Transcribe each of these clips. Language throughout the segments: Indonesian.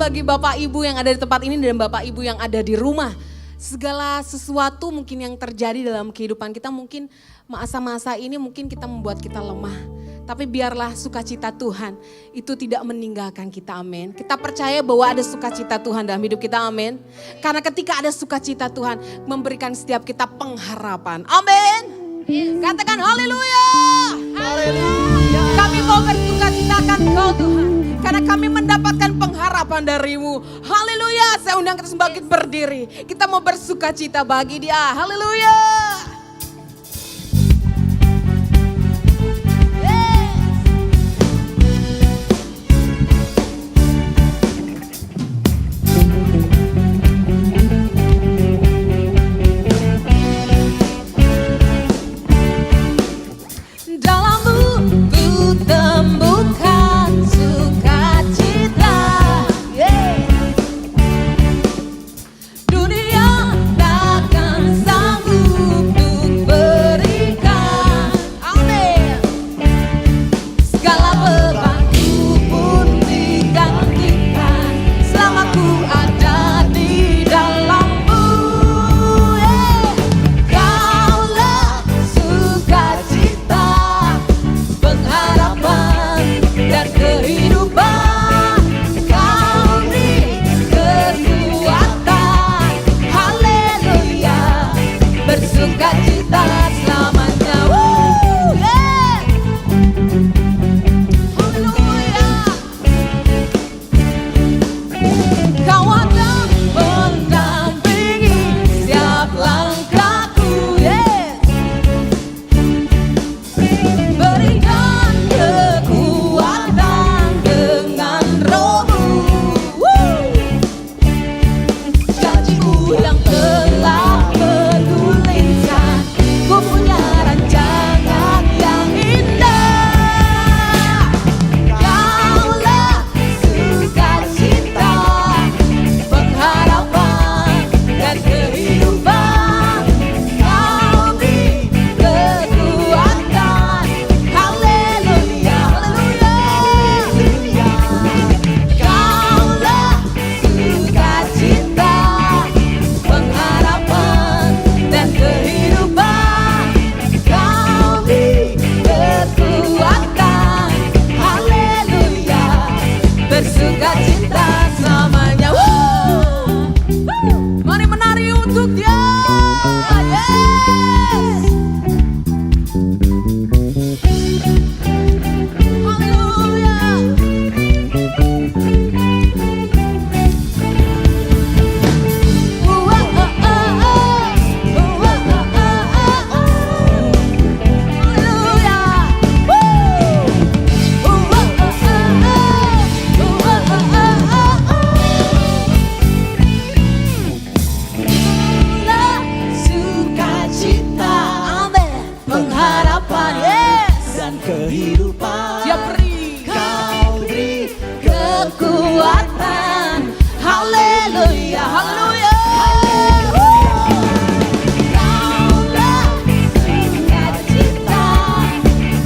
bagi Bapak Ibu yang ada di tempat ini dan Bapak Ibu yang ada di rumah. Segala sesuatu mungkin yang terjadi dalam kehidupan kita, mungkin masa-masa ini mungkin kita membuat kita lemah. Tapi biarlah sukacita Tuhan itu tidak meninggalkan kita, amin. Kita percaya bahwa ada sukacita Tuhan dalam hidup kita, amin. Karena ketika ada sukacita Tuhan memberikan setiap kita pengharapan, amin. Katakan haleluya. Haleluya. Kami mau bersukacitakan Kau Tuhan. Karena kami mendapatkan pengharapan darimu. Haleluya. Saya undang kita bangkit berdiri. Kita mau bersukacita bagi Dia. Haleluya.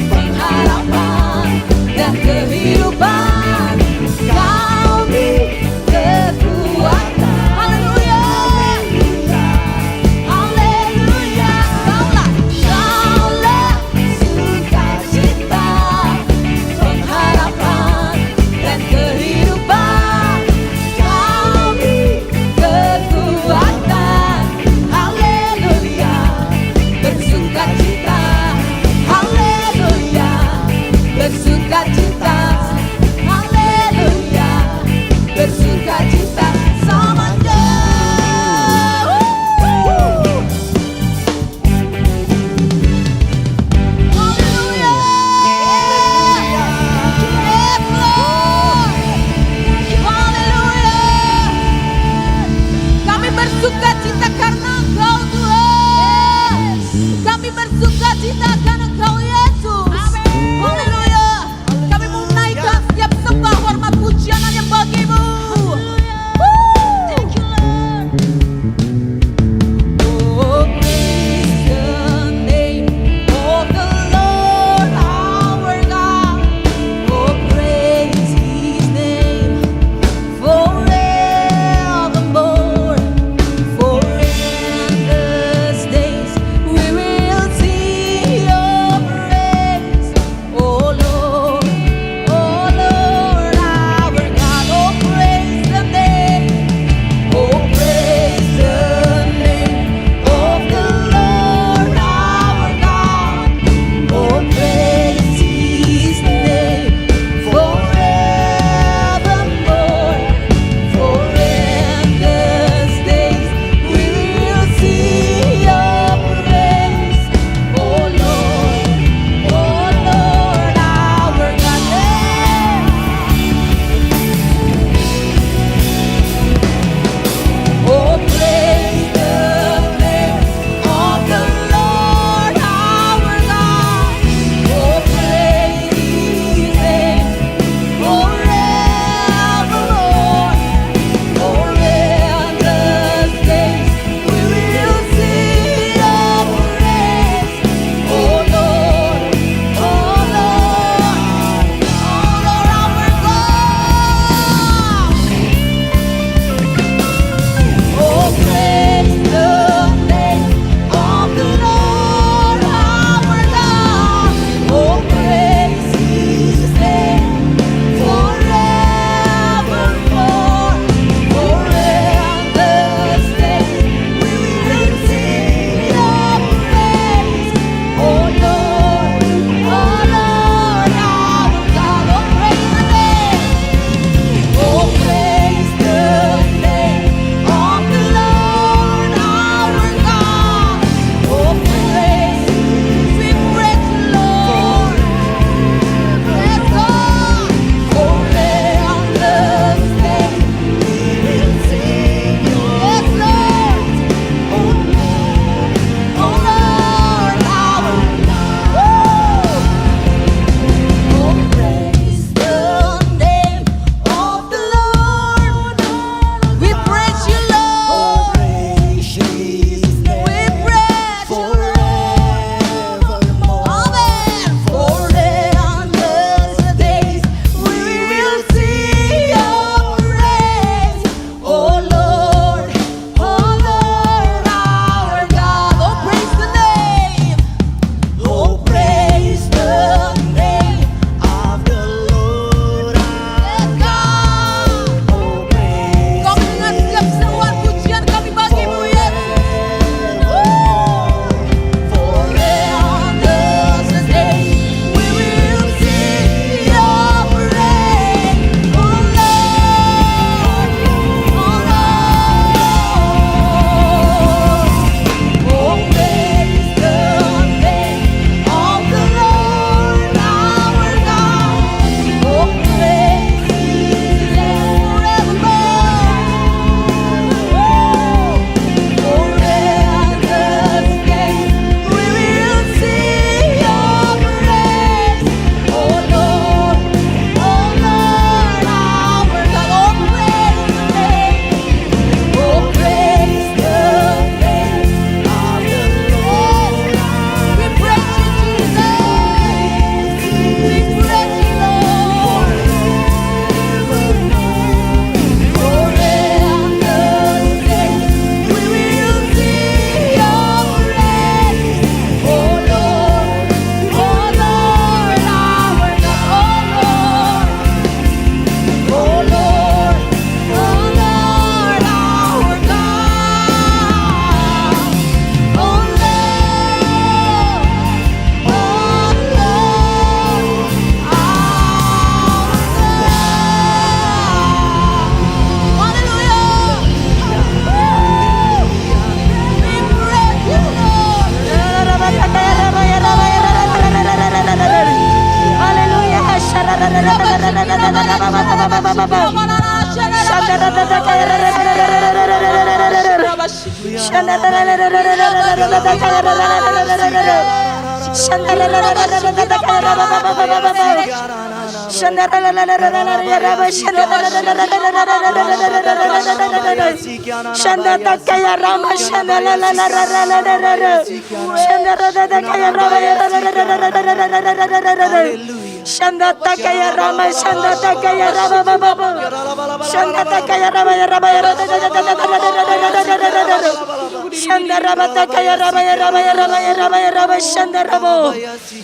forever.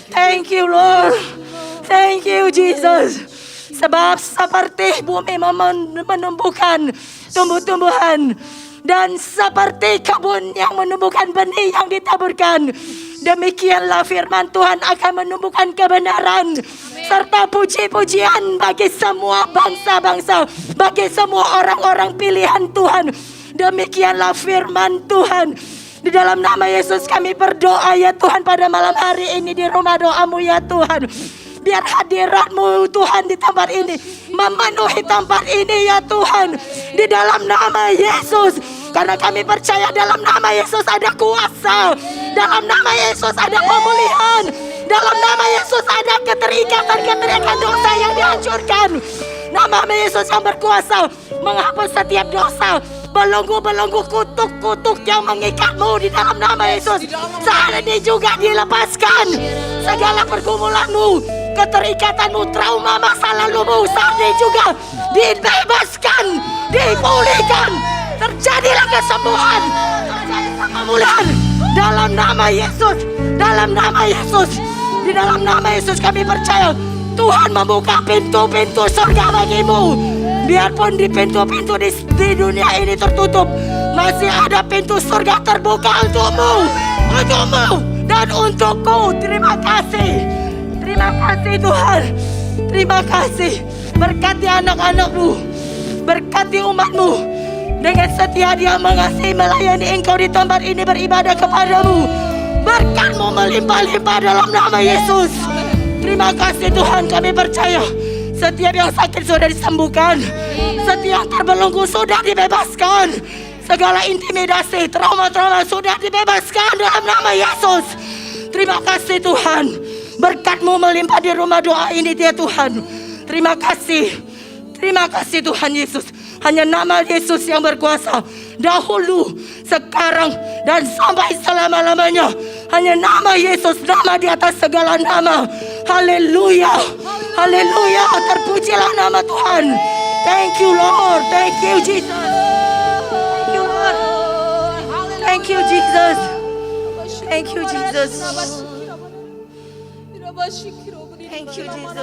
Thank you, Lord. Thank you, Jesus. Sebab seperti bumi menumbuhkan tumbuh-tumbuhan dan seperti kebun yang menumbuhkan benih yang ditaburkan, demikianlah firman Tuhan akan menumbuhkan kebenaran serta puji-pujian bagi semua bangsa-bangsa, bagi semua orang-orang pilihan Tuhan. Demikianlah firman Tuhan. Di dalam nama Yesus kami berdoa ya Tuhan pada malam hari ini di rumah doamu ya Tuhan. Biar hadirat-Mu Tuhan di tempat ini memenuhi tempat ini ya Tuhan. Di dalam nama Yesus. Karena kami percaya dalam nama Yesus ada kuasa. Dalam nama Yesus ada pemulihan. Dalam nama Yesus ada keterikatan dosa yang dihancurkan. Nama Yesus yang berkuasa menghapus setiap dosa. Belenggu-belenggu kutuk-kutuk yang mengikatmu di dalam nama Yesus saat ini juga dilepaskan. Segala pergumulanmu, keterikatanmu, trauma masa lalumu saat ini juga dibebaskan, dipulihkan. Terjadilah kesembuhan, terjadilah pemulihan dalam nama Yesus. Dalam nama Yesus, di dalam nama Yesus kami percaya Tuhan membuka pintu-pintu surga bagimu. Biarpun di pintu-pintu di dunia ini tertutup, masih ada pintu surga terbuka untukmu dan untukku. Terima kasih Tuhan. Terima kasih. Berkati anak-anakmu, berkati umatmu. Dengan setia dia mengasihi melayani engkau di tempat ini beribadah kepadamu. Berkat-Mu melimpah-limpah dalam nama Yesus. Terima kasih Tuhan, kami percaya setiap yang sakit sudah disembuhkan, setiap yang terbelenggu sudah dibebaskan, segala intimidasi, trauma-trauma sudah dibebaskan dalam nama Yesus. Terima kasih Tuhan, berkat-Mu melimpah di rumah doa ini ya Tuhan. Terima kasih Tuhan Yesus. Hanya nama Yesus yang berkuasa, dahulu, sekarang, dan sampai selama-lamanya. Hanya nama Yesus, nama di atas segala nama. Haleluya, haleluya, terpujilah nama Tuhan. Thank you Lord, thank you Jesus. Thank you Lord, thank you Jesus. Thank you Jesus. Thank you Jesus.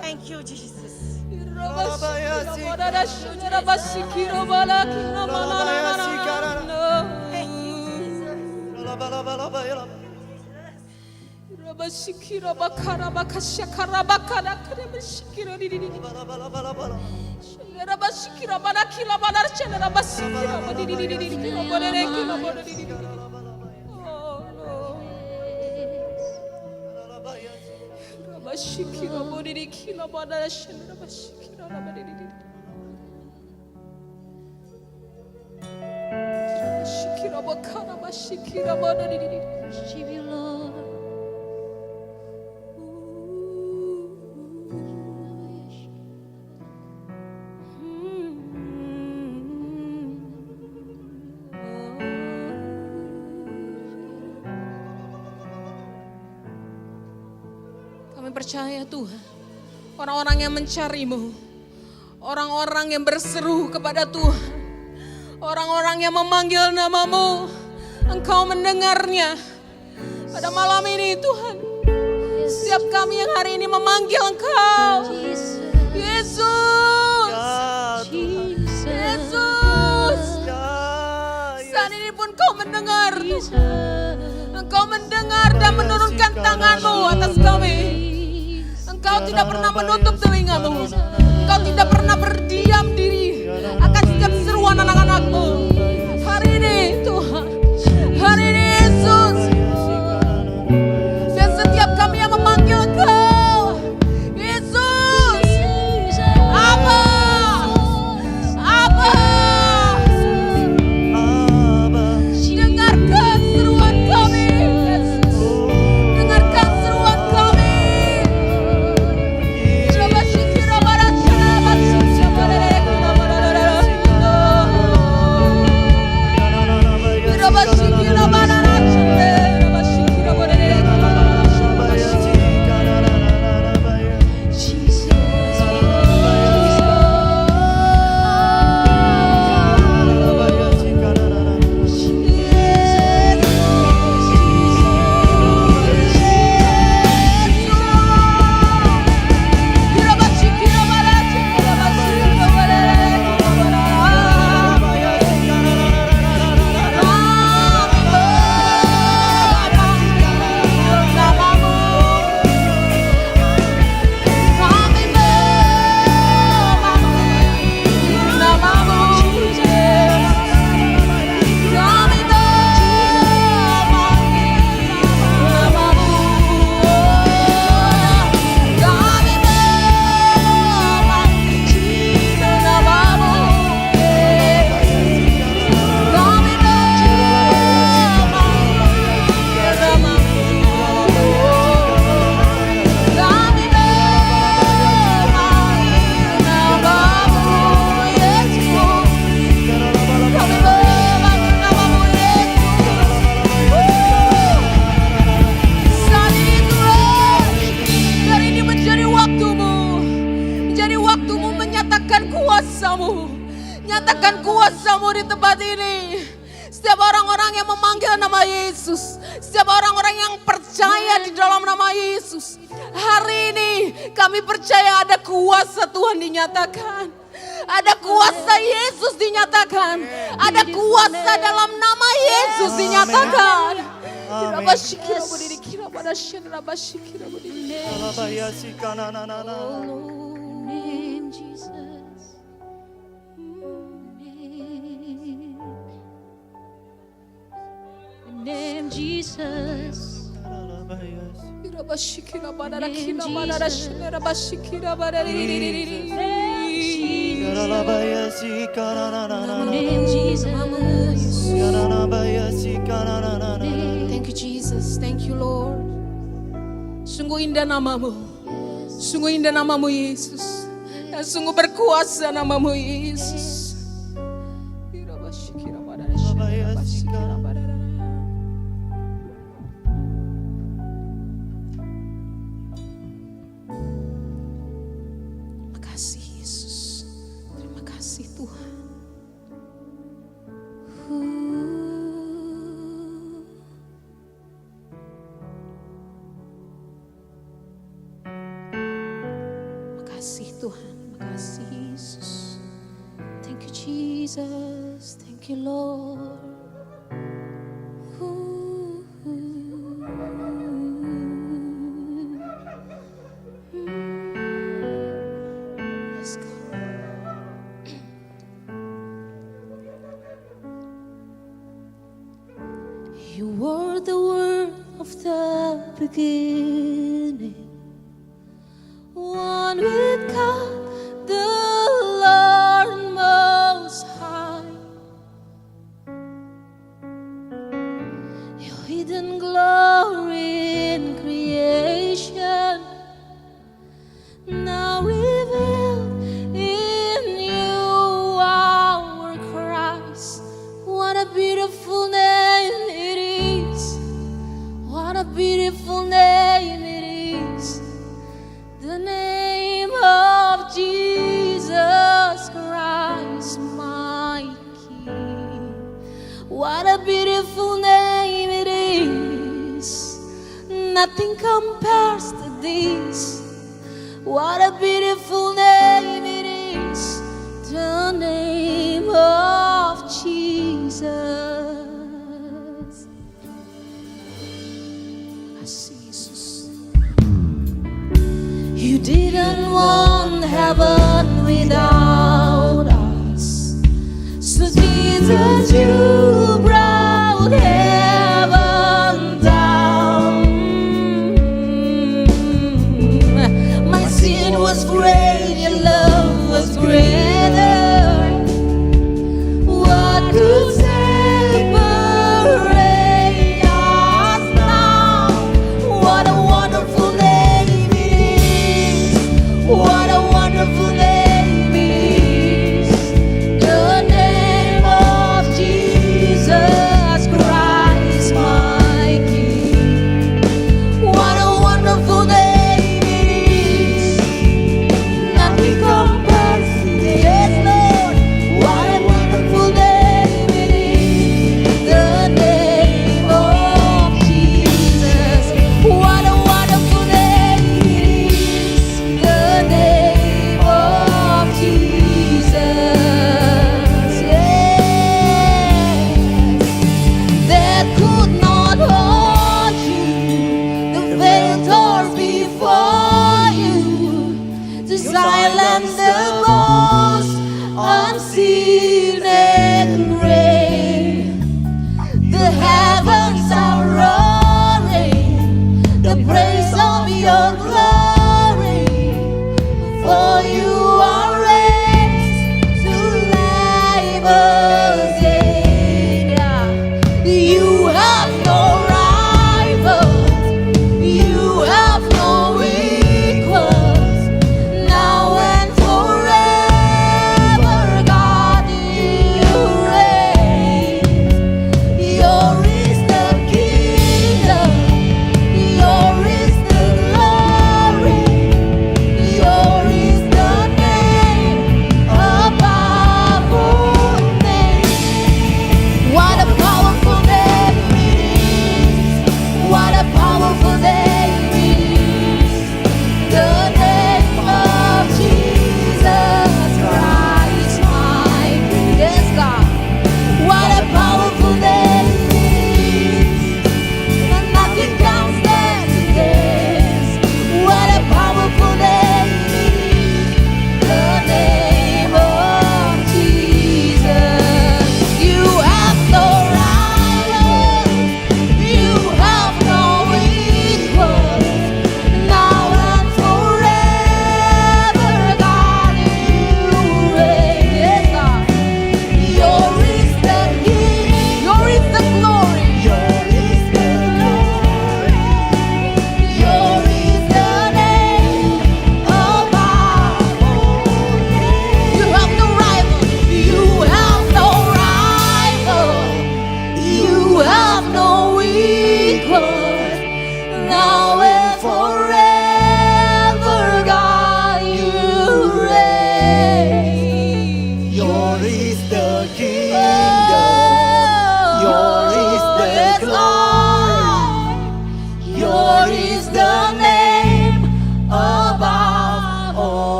Thank you Jesus. Kami percaya Tuhan, orang-orang yang mencari-Mu, orang-orang yang berseru kepada Tuhan, orang-orang yang memanggil nama-Mu, Engkau mendengarnya. Pada malam ini Tuhan, setiap kami yang hari ini memanggil Engkau, Yesus, Yesus, saat ini pun Engkau mendengar Tuhan. Engkau mendengar dan menurunkan tangan-Mu atas kami. Engkau tidak pernah menutup telinga-Mu. Engkau tidak pernah berdiam diri akan setiap seruan anak-anak-Mu. Hari ini Tuhan, hari ini Yesus, dan setiap kami yang memanggil Engkau, Yesus, Abba, Abba, Setiap orang-orang yang memanggil nama Yesus, setiap orang-orang yang percaya di dalam nama Yesus, hari ini kami percaya ada kuasa Tuhan dinyatakan. Ada kuasa Yesus dinyatakan. Ada kuasa dalam nama Yesus dinyatakan. Name Jesus. Name Jesus. Name Jesus. Thank you Jesus, thank you Lord. Sungguh indah namamu, sungguh indah namamu Yesus, dan sungguh berkuasa namamu Yesus. Terima kasih Yesus, terima kasih Tuhan. Makasih Tuhan, makasih Yesus. Thank you Jesus, thank you Lord. Let's go. You were the word of the beginning, one with God, the Lord Most High. Your hidden glory in creation, now revealed in you, our Christ. What a beautiful name it is! What a beautiful name it is! The name of Jesus Christ, my King. What a beautiful name it is. Nothing compares to this. What a beautiful name it is. The name of Jesus. Kasih Yesus. You didn't want heaven without us, so Jesus, you brought heaven down. My sin was great, your love was greater. What could separate us now? What a wonderful name it is. What a wonderful name it is. The name of Jesus.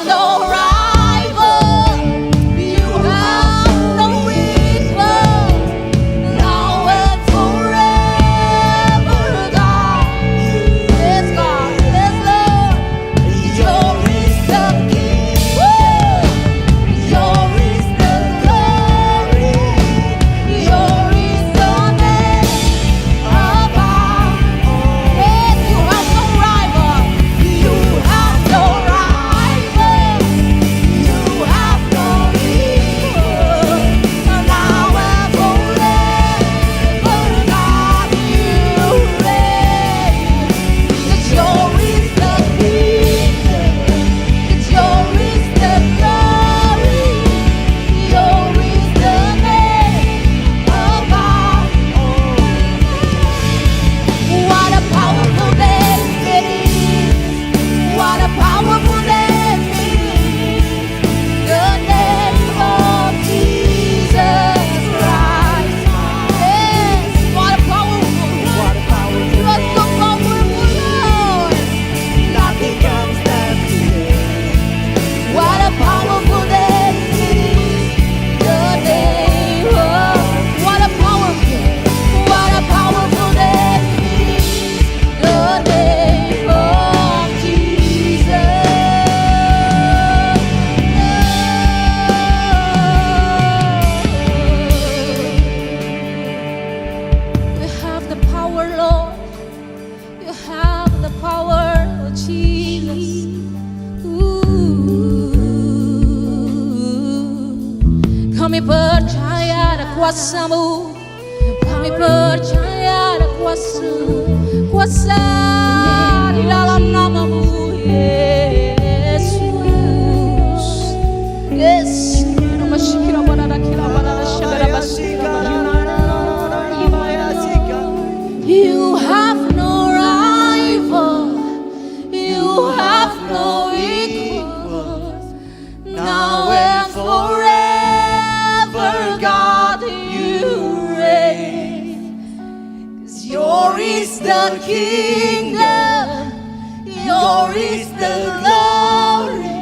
no rival. You have no equal. Now and forever, God. Yes, God. Yes, Lord. Yours is the kingdom. Yours is the glory. Yours is the name above all. Yes, you have no rival. You have no rival. You have no equal. Now and forever, God, you reign. 'Cause yours is the kingdom. 'Cause yours is the glory. Yours is the name above all. What a powerful name it is. What a powerful name it is. The name of Jesus Christ. Yes, what a powerful. You are so powerful, Lord. Nothing can stand today. What a powerful name it is. The name of. What a powerful name it is. The name of Jesus. You have the power, Lord. You have the power, oh Jesus. Kami percaya ada kuasa-Mu. Kami percaya ada kuasa di dalam nama-Mu, Yesus. Yesus. You have no rival. You have no equal. Now and forever, God, you reign. 'Cause yours is the kingdom. Yours is the glory.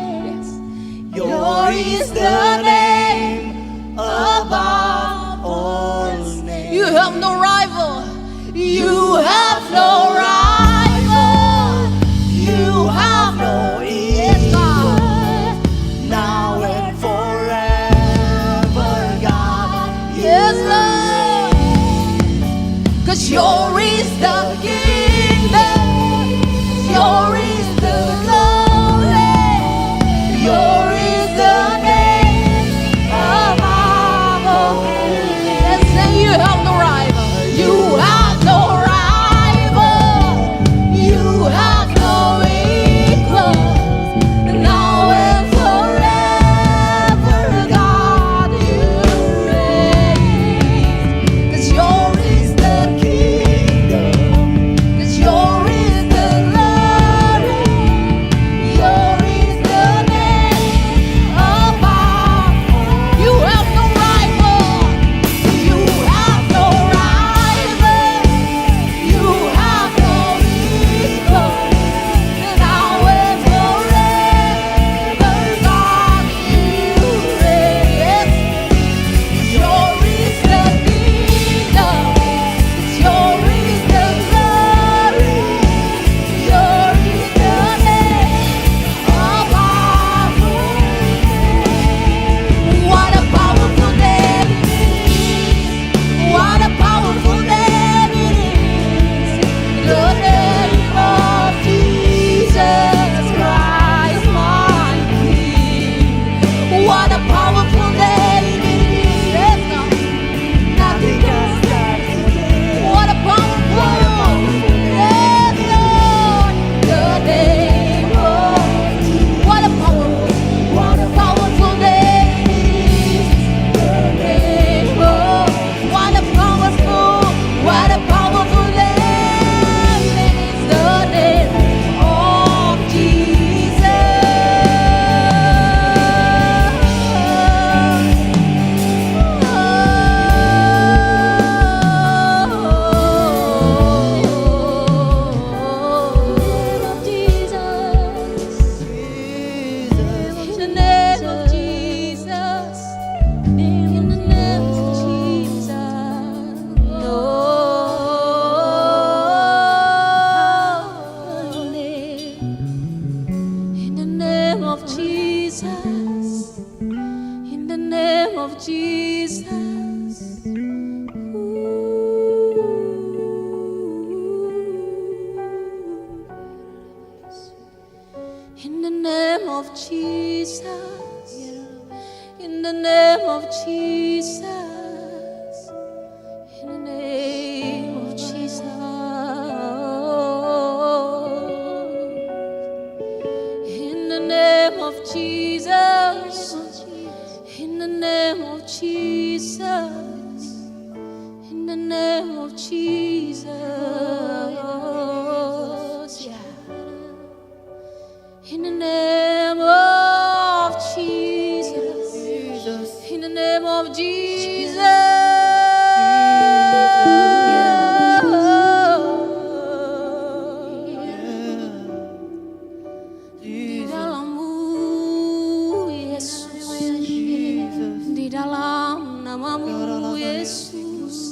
Yours is the name above all names. You have no rival. You have no rival. You have no equal. Now and forever, God. Yes, Lord. 'Cause yours is the kingdom. Yours is the glory. Yours is the name above all. Yes, and you have no rival. You have no rival. You have no equal. Now and forever, God, you reign. 'Cause yours is the kingdom. name of Jesus. In the name of Jesus. In the name of Jesus. In the name of Jesus. In the name of Jesus. In the name of Jesus. In the name of Jesus. Yeah. In the name of Jesus. In the name of Jesus. Di dalam-Mu Yesus, di dalam nama-Mu Yesus,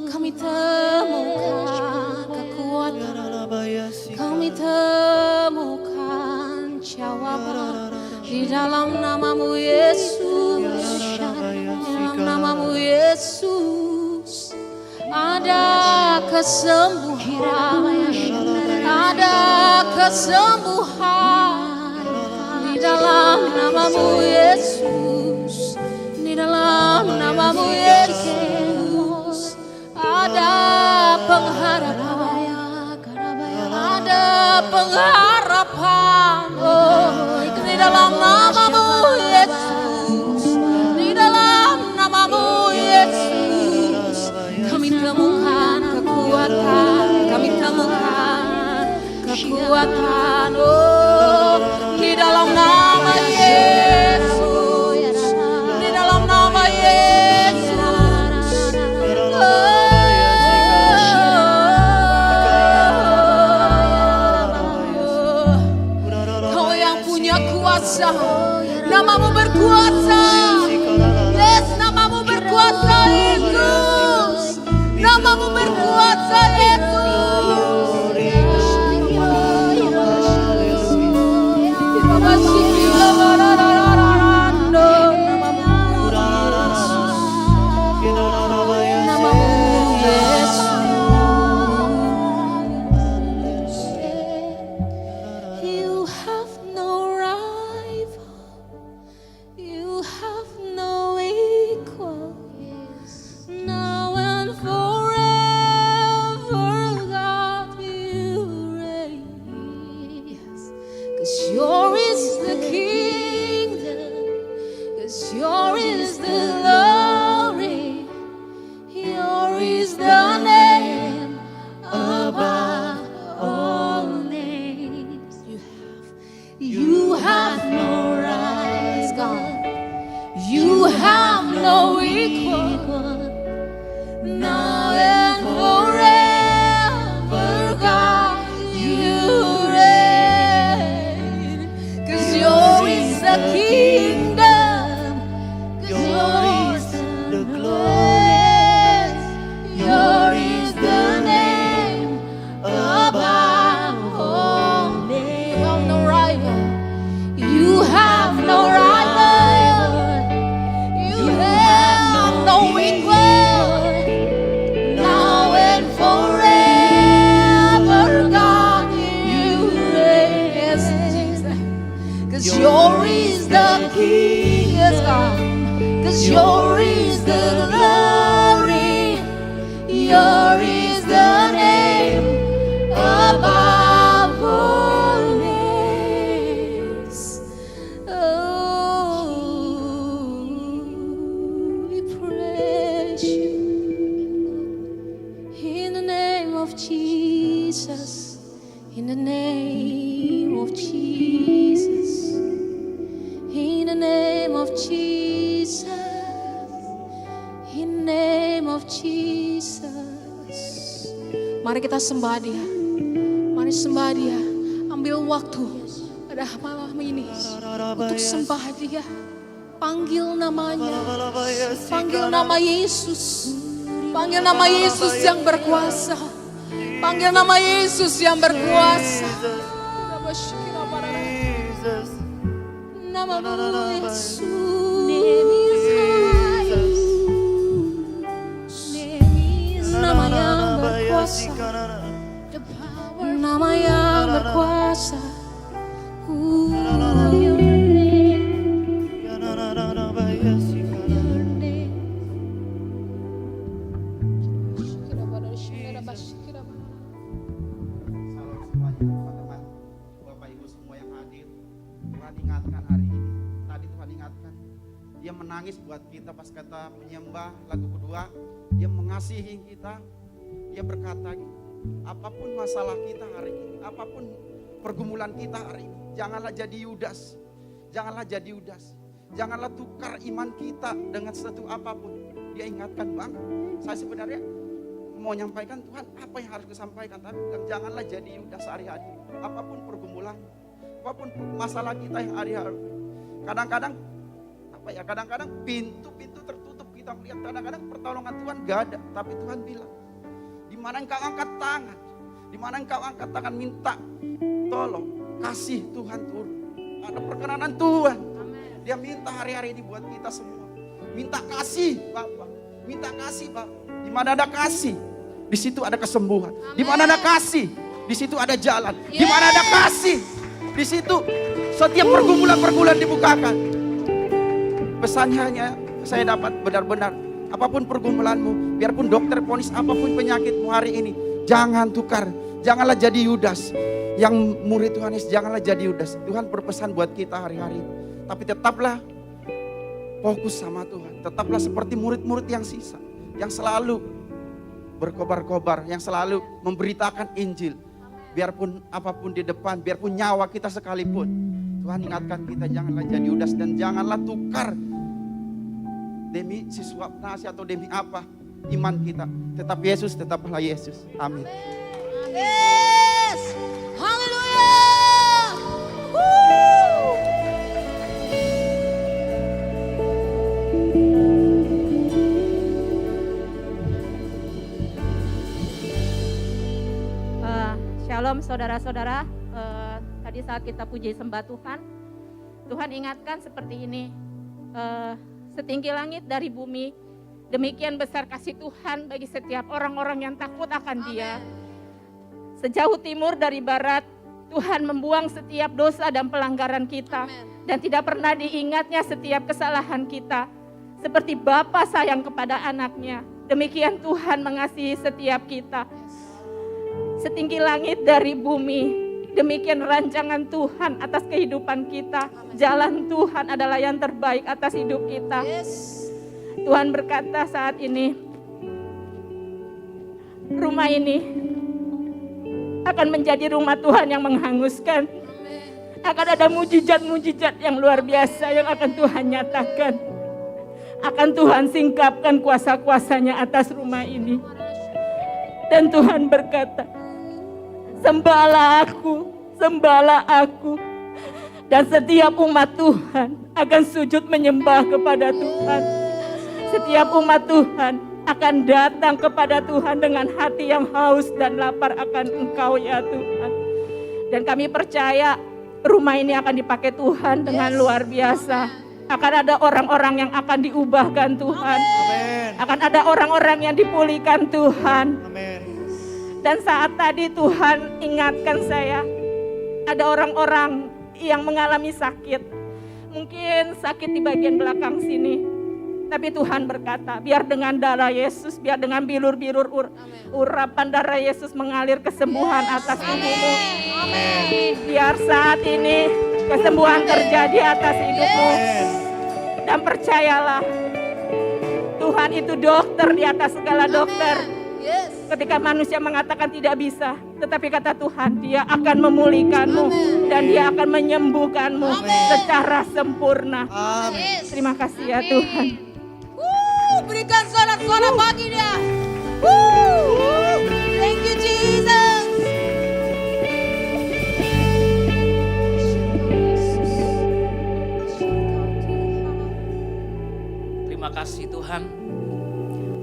kami temukan kekuatan, kami temukan jawaban. Di dalam nama-Mu Yesus, di dalam nama-Mu Yesus, ada kesembuhan, ada kesembuhan. Di dalam nama-Mu Yesus, di dalam nama-Mu Yesus, ada pengharapan, ada pengharapan. Oh, di dalam nama-Mu Yesus, di dalam nama-Mu Yesus, kami temukan kekuatan, kami temukan kekuatan. Oh, di dalam nama Yesus, di dalam nama Yesus. Kau yang punya kuasa, nama-Mu berkuasa. Yes, nama-Mu berkuasa Yesus, nama-Mu berkuasa Yesus. You have no rival, you have no equal, now and forever, God, you reign. 'Cause yours is the kingdom, 'cause yours is the glory, yours is the name above all names. You have no rights, God. You have no equal. Now and forever, God, you reign. 'Cause yours is the kingdom, 'cause yours is the glory, yours is the name above all names. You have no rival. You have no rival. You have no equal. Now and forever, God, you reign. Yes, Jesus. 'Cause yours is the King, yes, God. 'Cause yours is the glory, yours is the name above all names. Oh, we praise you in the name of Jesus, in the name of Jesus, in the name of Jesus, in the name of Jesus. Mari kita sembah Dia. Mari sembah Dia. Ambil waktu pada malam ini untuk sembah Dia. Panggil namanya. Panggil nama Yesus. Panggil nama Yesus yang berkuasa. Panggil nama Yesus yang berkuasa. Nama Yesus. pas kata menyembah lagu kedua, dia mengasihi kita. Dia berkata, apapun masalah kita hari ini, apapun pergumulan kita hari ini, janganlah jadi Yudas. Janganlah jadi Yudas. Janganlah tukar iman kita dengan sesuatu apapun. Dia ingatkan, Bang, saya sebenarnya mau nyampaikan Tuhan apa yang harus disampaikan, tapi bilang janganlah jadi Yudas hari-hari. Apapun pergumulan, apapun masalah kita yang hari-hari. Kadang-kadang kadang-kadang pintu-pintu tertutup, kita melihat kadang-kadang pertolongan Tuhan gak ada, tapi Tuhan bilang, di mana engkau angkat tangan, di mana engkau angkat tangan minta tolong, kasih Tuhan turun. Ada perkenanan Tuhan. Dia minta hari-hari ini buat kita semua. Minta kasih Bapak, minta kasih Bapak. Di mana ada kasih, di situ ada kesembuhan. Di mana ada kasih, di situ ada jalan. Di mana ada kasih, di situ setiap pergumulan-pergumulan dibukakan. Pesannya hanya saya dapat benar-benar, apapun pergumulanmu, biarpun dokter vonis apapun penyakitmu hari ini, jangan tukar, janganlah jadi Yudas. Yang murid Tuhan Yesus, janganlah jadi Yudas. Tuhan berpesan buat kita hari-hari, tapi tetaplah fokus sama Tuhan. Tetaplah seperti murid-murid yang sisa, yang selalu berkobar-kobar, yang selalu memberitakan Injil. Biarpun apapun di depan, biarpun nyawa kita sekalipun, Tuhan ingatkan kita, janganlah jadi Yudas dan janganlah tukar demi siswa nasi atau demi apa iman kita. Tetap Yesus, tetaplah Yesus. Amin. Yes. Haleluya. Shalom saudara-saudara, tadi saat kita puji sembah Tuhan, Tuhan ingatkan seperti ini, setinggi langit dari bumi, demikian besar kasih Tuhan bagi setiap orang-orang yang takut akan Dia. Sejauh timur dari barat, Tuhan membuang setiap dosa dan pelanggaran kita, dan tidak pernah diingatnya setiap kesalahan kita. Seperti Bapa sayang kepada anaknya, demikian Tuhan mengasihi setiap kita. Setinggi langit dari bumi, demikian rancangan Tuhan atas kehidupan kita. Jalan Tuhan adalah yang terbaik atas hidup kita. Tuhan berkata saat ini, rumah ini akan menjadi rumah Tuhan yang menghanguskan. Akan ada mujizat-mujizat yang luar biasa yang akan Tuhan nyatakan. Akan Tuhan singkapkan kuasa-kuasanya atas rumah ini. Dan Tuhan berkata, sembahlah aku, dan setiap umat Tuhan akan sujud menyembah kepada Tuhan. Setiap umat Tuhan akan datang kepada Tuhan dengan hati yang haus dan lapar akan Engkau ya Tuhan. Dan kami percaya rumah ini akan dipakai Tuhan dengan luar biasa. Akan ada orang-orang yang akan diubahkan Tuhan. Amin. Akan ada orang-orang yang dipulihkan Tuhan. Amin. Dan saat tadi Tuhan ingatkan saya, ada orang-orang yang mengalami sakit. Mungkin sakit di bagian belakang sini. Tapi Tuhan berkata, biar dengan darah Yesus, biar dengan bilur-bilur urapan darah Yesus mengalir kesembuhan atas tubuhmu. Biar saat ini kesembuhan terjadi atas hidupmu. Dan percayalah, Tuhan itu dokter di atas segala dokter. Ketika manusia mengatakan tidak bisa, tetapi kata Tuhan, Dia akan memulihkanmu dan Dia akan menyembuhkanmu secara sempurna. Terima kasih ya Tuhan. Berikan sorak-sorak bagi Dia. Thank you Jesus. Terima kasih Tuhan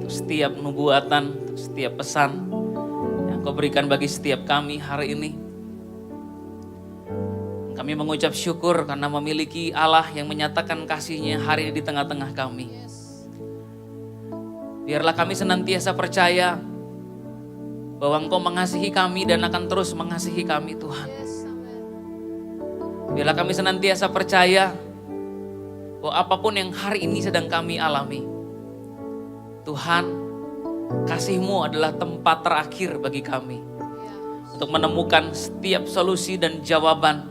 untuk setiap nubuatan, untuk setiap pesan yang Kau berikan bagi setiap kami hari ini. Kami mengucap syukur karena memiliki Allah yang menyatakan kasih-Nya hari ini di tengah-tengah kami. Biarlah kami senantiasa percaya bahwa Engkau mengasihi kami dan akan terus mengasihi kami Tuhan. Biarlah kami senantiasa percaya bahwa apapun yang hari ini sedang kami alami, Tuhan, kasih-Mu adalah tempat terakhir bagi kami untuk menemukan setiap solusi dan jawaban,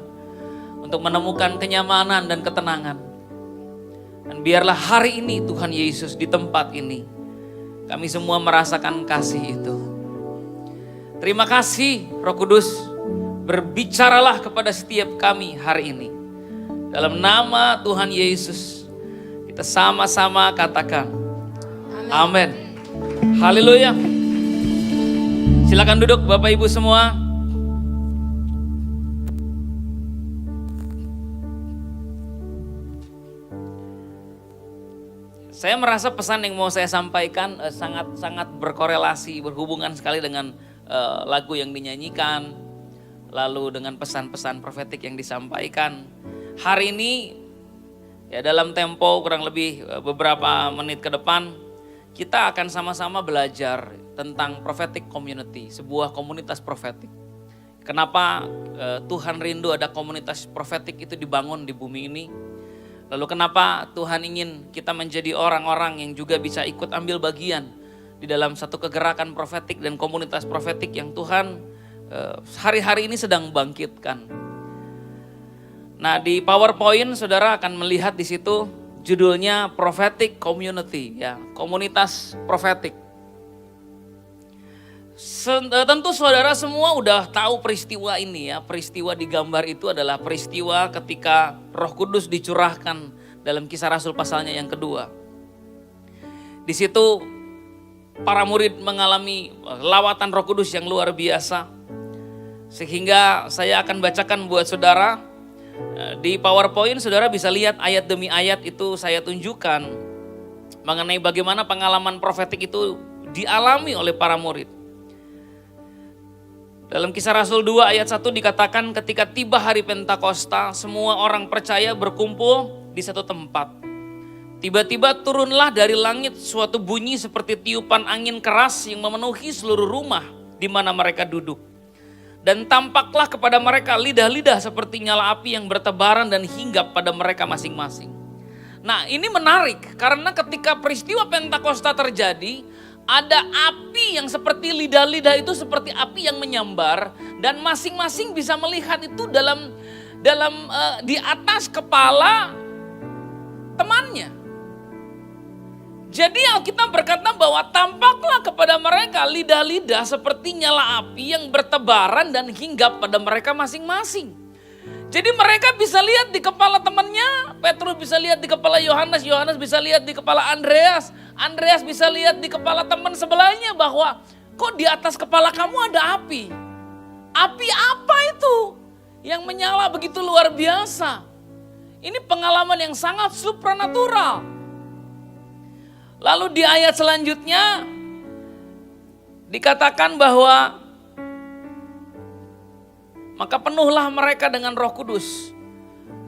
untuk menemukan kenyamanan dan ketenangan. Dan biarlah hari ini Tuhan Yesus di tempat ini kami semua merasakan kasih itu. Terima kasih Roh Kudus, berbicaralah kepada setiap kami hari ini. Dalam nama Tuhan Yesus kita sama-sama katakan amin. Haleluya. Silakan duduk Bapak Ibu semua. Saya merasa pesan yang mau saya sampaikan sangat berkorelasi, berhubungan sekali dengan lagu yang dinyanyikan, lalu dengan pesan-pesan profetik yang disampaikan. Hari ini ya dalam tempo kurang lebih beberapa menit ke depan, kita akan sama-sama belajar tentang prophetic community, sebuah komunitas profetik. Kenapa Tuhan rindu ada komunitas profetik itu dibangun di bumi ini? Lalu kenapa Tuhan ingin kita menjadi orang-orang yang juga bisa ikut ambil bagian di dalam satu kegerakan profetik dan komunitas profetik yang Tuhan hari-hari ini sedang bangkitkan. Nah, di PowerPoint saudara akan melihat di situ judulnya Prophetic Community, ya, komunitas profetik. Tentu saudara semua udah tahu peristiwa ini ya. Peristiwa di gambar itu adalah peristiwa ketika Roh Kudus dicurahkan dalam Kisah Rasul pasalnya yang kedua. Di situ para murid mengalami lawatan Roh Kudus yang luar biasa. Sehingga saya akan bacakan buat saudara. Di PowerPoint saudara bisa lihat ayat demi ayat itu saya tunjukkan mengenai bagaimana pengalaman profetik itu dialami oleh para murid. Dalam Kisah Rasul 2 ayat 1 dikatakan ketika tiba hari Pentakosta, semua orang percaya berkumpul di satu tempat. Tiba-tiba turunlah dari langit suatu bunyi seperti tiupan angin keras yang memenuhi seluruh rumah di mana mereka duduk. Dan tampaklah kepada mereka lidah-lidah seperti nyala api yang bertebaran dan hinggap pada mereka masing-masing. Nah, ini menarik karena ketika peristiwa Pentakosta terjadi, ada api yang seperti lidah-lidah itu seperti api yang menyambar dan masing-masing bisa melihat itu dalam di atas kepala temannya. Jadi Alkitab berkata bahwa tampaklah kepada mereka lidah-lidah seperti nyala api yang bertebaran dan hinggap pada mereka masing-masing. Jadi mereka bisa lihat di kepala temannya, Petrus bisa lihat di kepala Yohanes, Yohanes bisa lihat di kepala Andreas, Andreas bisa lihat di kepala teman sebelahnya bahwa kok di atas kepala kamu ada api. Api apa itu yang menyala begitu luar biasa? Ini pengalaman yang sangat supranatural. Lalu di ayat selanjutnya dikatakan bahwa maka penuhlah mereka dengan Roh Kudus.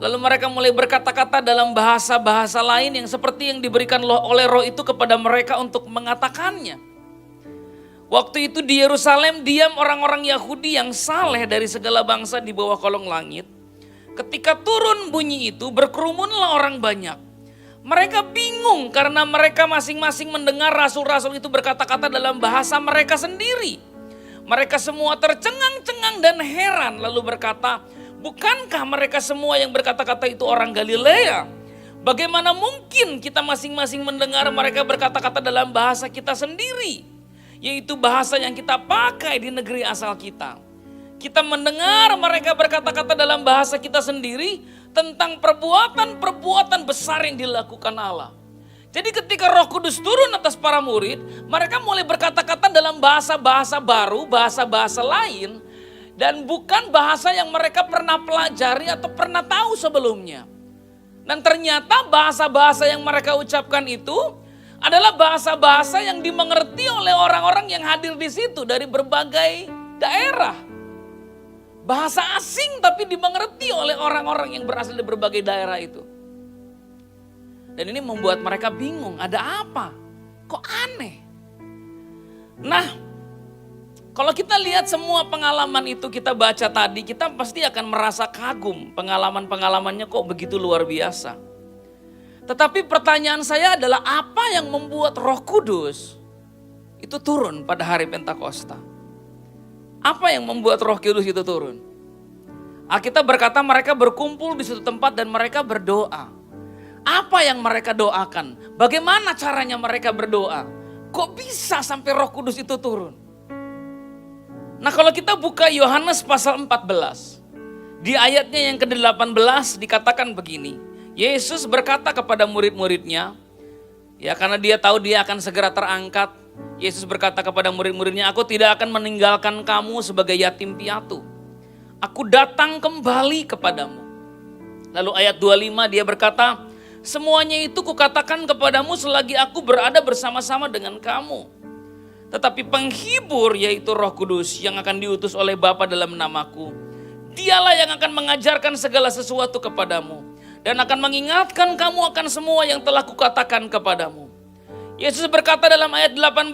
Lalu mereka mulai berkata-kata dalam bahasa-bahasa lain yang seperti yang diberikan oleh Roh itu kepada mereka untuk mengatakannya. Waktu itu di Yerusalem diam orang-orang Yahudi yang saleh dari segala bangsa di bawah kolong langit. Ketika turun bunyi itu berkerumunlah orang banyak. Mereka bingung karena mereka masing-masing mendengar rasul-rasul itu berkata-kata dalam bahasa mereka sendiri. Mereka semua tercengang-cengang dan heran lalu berkata, bukankah mereka semua yang berkata-kata itu orang Galilea? Bagaimana mungkin kita masing-masing mendengar mereka berkata-kata dalam bahasa kita sendiri? Yaitu bahasa yang kita pakai di negeri asal kita. Kita mendengar mereka berkata-kata dalam bahasa kita sendiri tentang perbuatan-perbuatan besar yang dilakukan Allah. Jadi ketika Roh Kudus turun atas para murid, mereka mulai berkata-kata dalam bahasa-bahasa baru, bahasa-bahasa lain, dan bukan bahasa yang mereka pernah pelajari atau pernah tahu sebelumnya. Dan ternyata bahasa-bahasa yang mereka ucapkan itu adalah bahasa-bahasa yang dimengerti oleh orang-orang yang hadir di situ dari berbagai daerah. Bahasa asing tapi dimengerti oleh orang-orang yang berasal dari berbagai daerah itu. Dan ini membuat mereka bingung, ada apa? Kok aneh? Nah, kalau kita lihat semua pengalaman itu kita baca tadi, kita pasti akan merasa kagum. Pengalaman-pengalamannya kok begitu luar biasa. Tetapi pertanyaan saya adalah apa yang membuat Roh Kudus itu turun pada hari Pentakosta? Apa yang membuat Roh Kudus itu turun? Alkitab berkata mereka berkumpul di suatu tempat dan mereka berdoa. Apa yang mereka doakan? Bagaimana caranya mereka berdoa? Kok bisa sampai Roh Kudus itu turun? Nah, kalau kita buka Yohanes pasal 14, di ayatnya yang ke-18 dikatakan begini. Yesus berkata kepada murid-muridnya, ya karena dia tahu dia akan segera terangkat. Yesus berkata kepada murid-muridnya, aku tidak akan meninggalkan kamu sebagai yatim piatu. Aku datang kembali kepadamu. Lalu ayat 25 dia berkata, semuanya itu kukatakan kepadamu selagi aku berada bersama-sama dengan kamu. Tetapi penghibur yaitu Roh Kudus yang akan diutus oleh Bapa dalam namaku. Dialah yang akan mengajarkan segala sesuatu kepadamu. Dan akan mengingatkan kamu akan semua yang telah kukatakan kepadamu. Yesus berkata dalam ayat 18,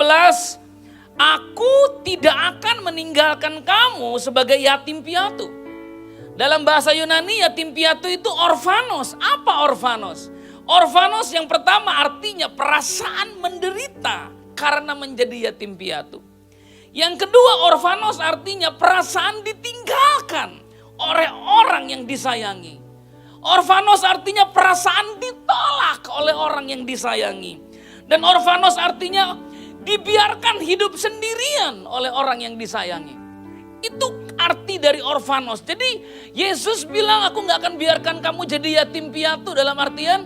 aku tidak akan meninggalkan kamu sebagai yatim piatu. Dalam bahasa Yunani yatim piatu itu orfanos. Apa orfanos? Orfanos yang pertama artinya perasaan menderita karena menjadi yatim piatu. Yang kedua orfanos artinya perasaan ditinggalkan oleh orang yang disayangi. Orfanos artinya perasaan ditolak oleh orang yang disayangi. Dan orfanos artinya dibiarkan hidup sendirian oleh orang yang disayangi. Itu arti dari orfanos. Jadi Yesus bilang aku gak akan biarkan kamu jadi yatim piatu, dalam artian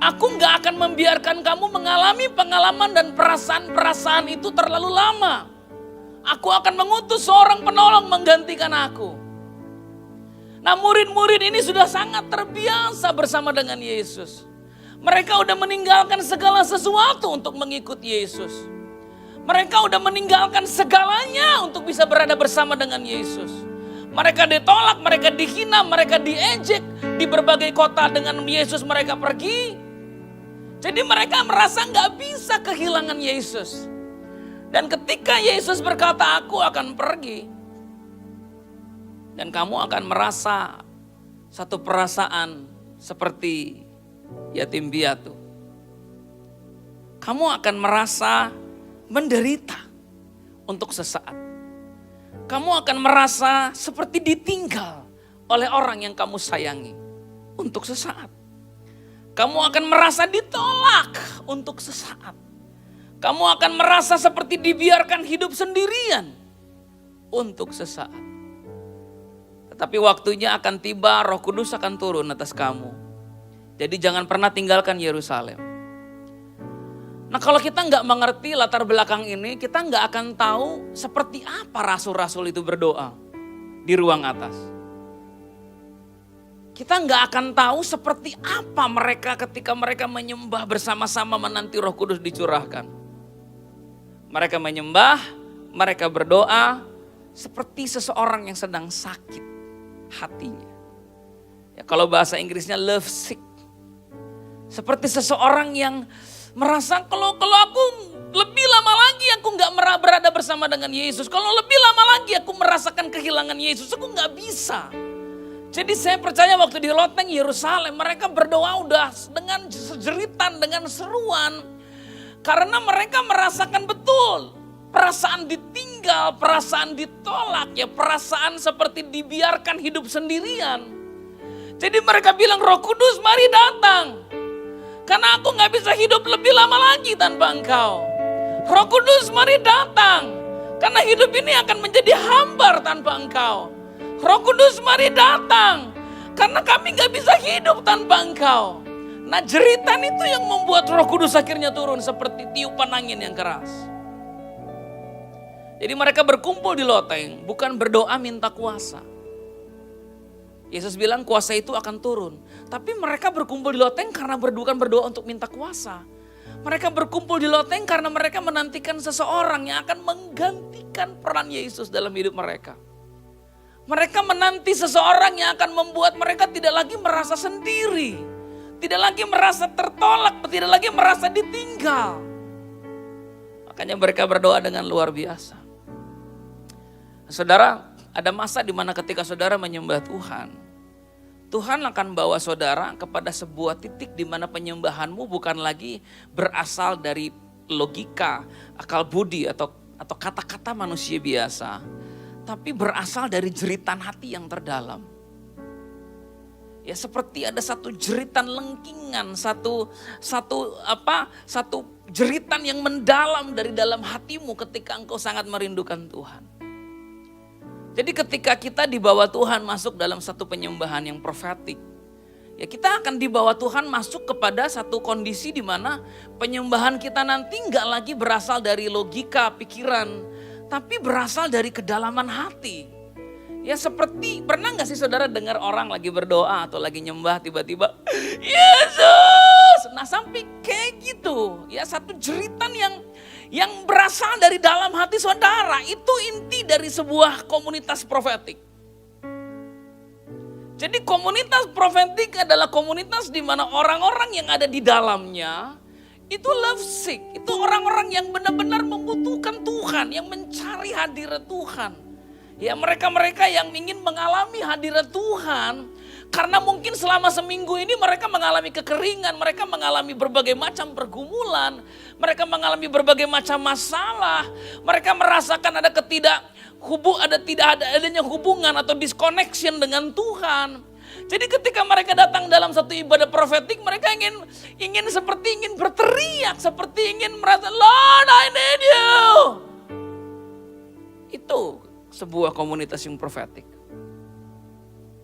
aku gak akan membiarkan kamu mengalami pengalaman dan perasaan-perasaan itu terlalu lama. Aku akan mengutus seorang penolong menggantikan aku. Nah, murid-murid ini sudah sangat terbiasa bersama dengan Yesus. Mereka udah meninggalkan segala sesuatu untuk mengikut Yesus. Mereka udah meninggalkan segalanya untuk bisa berada bersama dengan Yesus. Mereka ditolak, mereka dihina, mereka diejek di berbagai kota dengan Yesus mereka pergi. Jadi mereka merasa gak bisa kehilangan Yesus. Dan ketika Yesus berkata, aku akan pergi. Dan kamu akan merasa satu perasaan seperti yatim piatu. Kamu akan merasa menderita untuk sesaat. Kamu akan merasa seperti ditinggal oleh orang yang kamu sayangi untuk sesaat. Kamu akan merasa ditolak untuk sesaat. Kamu akan merasa seperti dibiarkan hidup sendirian untuk sesaat. Tetapi waktunya akan tiba, Roh Kudus akan turun atas kamu. Jadi jangan pernah tinggalkan Yerusalem. Nah, kalau kita nggak mengerti latar belakang ini, kita nggak akan tahu seperti apa rasul-rasul itu berdoa di ruang atas. Kita nggak akan tahu seperti apa mereka ketika mereka menyembah bersama-sama menanti Roh Kudus dicurahkan. Mereka menyembah, mereka berdoa seperti seseorang yang sedang sakit hatinya. Ya, kalau bahasa Inggrisnya love sick. Seperti seseorang yang merasa kalau aku lebih lama lagi aku nggak berada bersama dengan Yesus. Kalau lebih lama lagi aku merasakan kehilangan Yesus, aku nggak bisa. Jadi saya percaya waktu di loteng Yerusalem mereka berdoa udah dengan jeritan, dengan seruan. Karena mereka merasakan betul perasaan ditinggal, perasaan ditolak, ya perasaan seperti dibiarkan hidup sendirian. Jadi mereka bilang, Roh Kudus mari datang. Karena aku gak bisa hidup lebih lama lagi tanpa Engkau. Roh Kudus mari datang. Karena hidup ini akan menjadi hambar tanpa Engkau. Roh Kudus mari datang. Karena kami gak bisa hidup tanpa Engkau. Nah, jeritan itu yang membuat Roh Kudus akhirnya turun seperti tiupan angin yang keras. Jadi mereka berkumpul di loteng, bukan berdoa minta kuasa. Yesus bilang kuasa itu akan turun. Tapi mereka berkumpul di loteng karena bukan berdoa untuk minta kuasa. Mereka berkumpul di loteng karena mereka menantikan seseorang yang akan menggantikan peran Yesus dalam hidup mereka. Mereka menanti seseorang yang akan membuat mereka tidak lagi merasa sendiri. Tidak lagi merasa tertolak, tidak lagi merasa ditinggal. Makanya mereka berdoa dengan luar biasa. Saudara, ada masa di mana ketika saudara menyembah Tuhan, Tuhan akan bawa saudara kepada sebuah titik di mana penyembahanmu bukan lagi berasal dari logika, akal budi atau kata-kata manusia biasa, tapi berasal dari jeritan hati yang terdalam. Ya seperti ada satu jeritan lengkingan, satu jeritan yang mendalam dari dalam hatimu ketika engkau sangat merindukan Tuhan. Jadi ketika kita dibawa Tuhan masuk dalam satu penyembahan yang profetik, ya kita akan dibawa Tuhan masuk kepada satu kondisi di mana penyembahan kita nanti nggak lagi berasal dari logika, pikiran, tapi berasal dari kedalaman hati. Ya seperti, pernah gak sih saudara dengar orang lagi berdoa atau lagi nyembah tiba-tiba, Yesus! Nah sampai kayak gitu, ya satu jeritan yang berasal dari dalam hati saudara, itu inti dari sebuah komunitas profetik. Jadi komunitas profetik adalah komunitas di mana orang-orang yang ada di dalamnya, itu love sick, itu orang-orang yang benar-benar membutuhkan Tuhan, yang mencari hadirat Tuhan. Ya mereka-mereka yang ingin mengalami hadirat Tuhan, karena mungkin selama seminggu ini mereka mengalami kekeringan, mereka mengalami berbagai macam pergumulan, mereka mengalami berbagai macam masalah, mereka merasakan ada tidak adanya hubungan atau disconnection dengan Tuhan. Jadi ketika mereka datang dalam satu ibadah profetik, mereka ingin berteriak, seperti ingin merasa, Lord I need you. Itu sebuah komunitas yang profetik.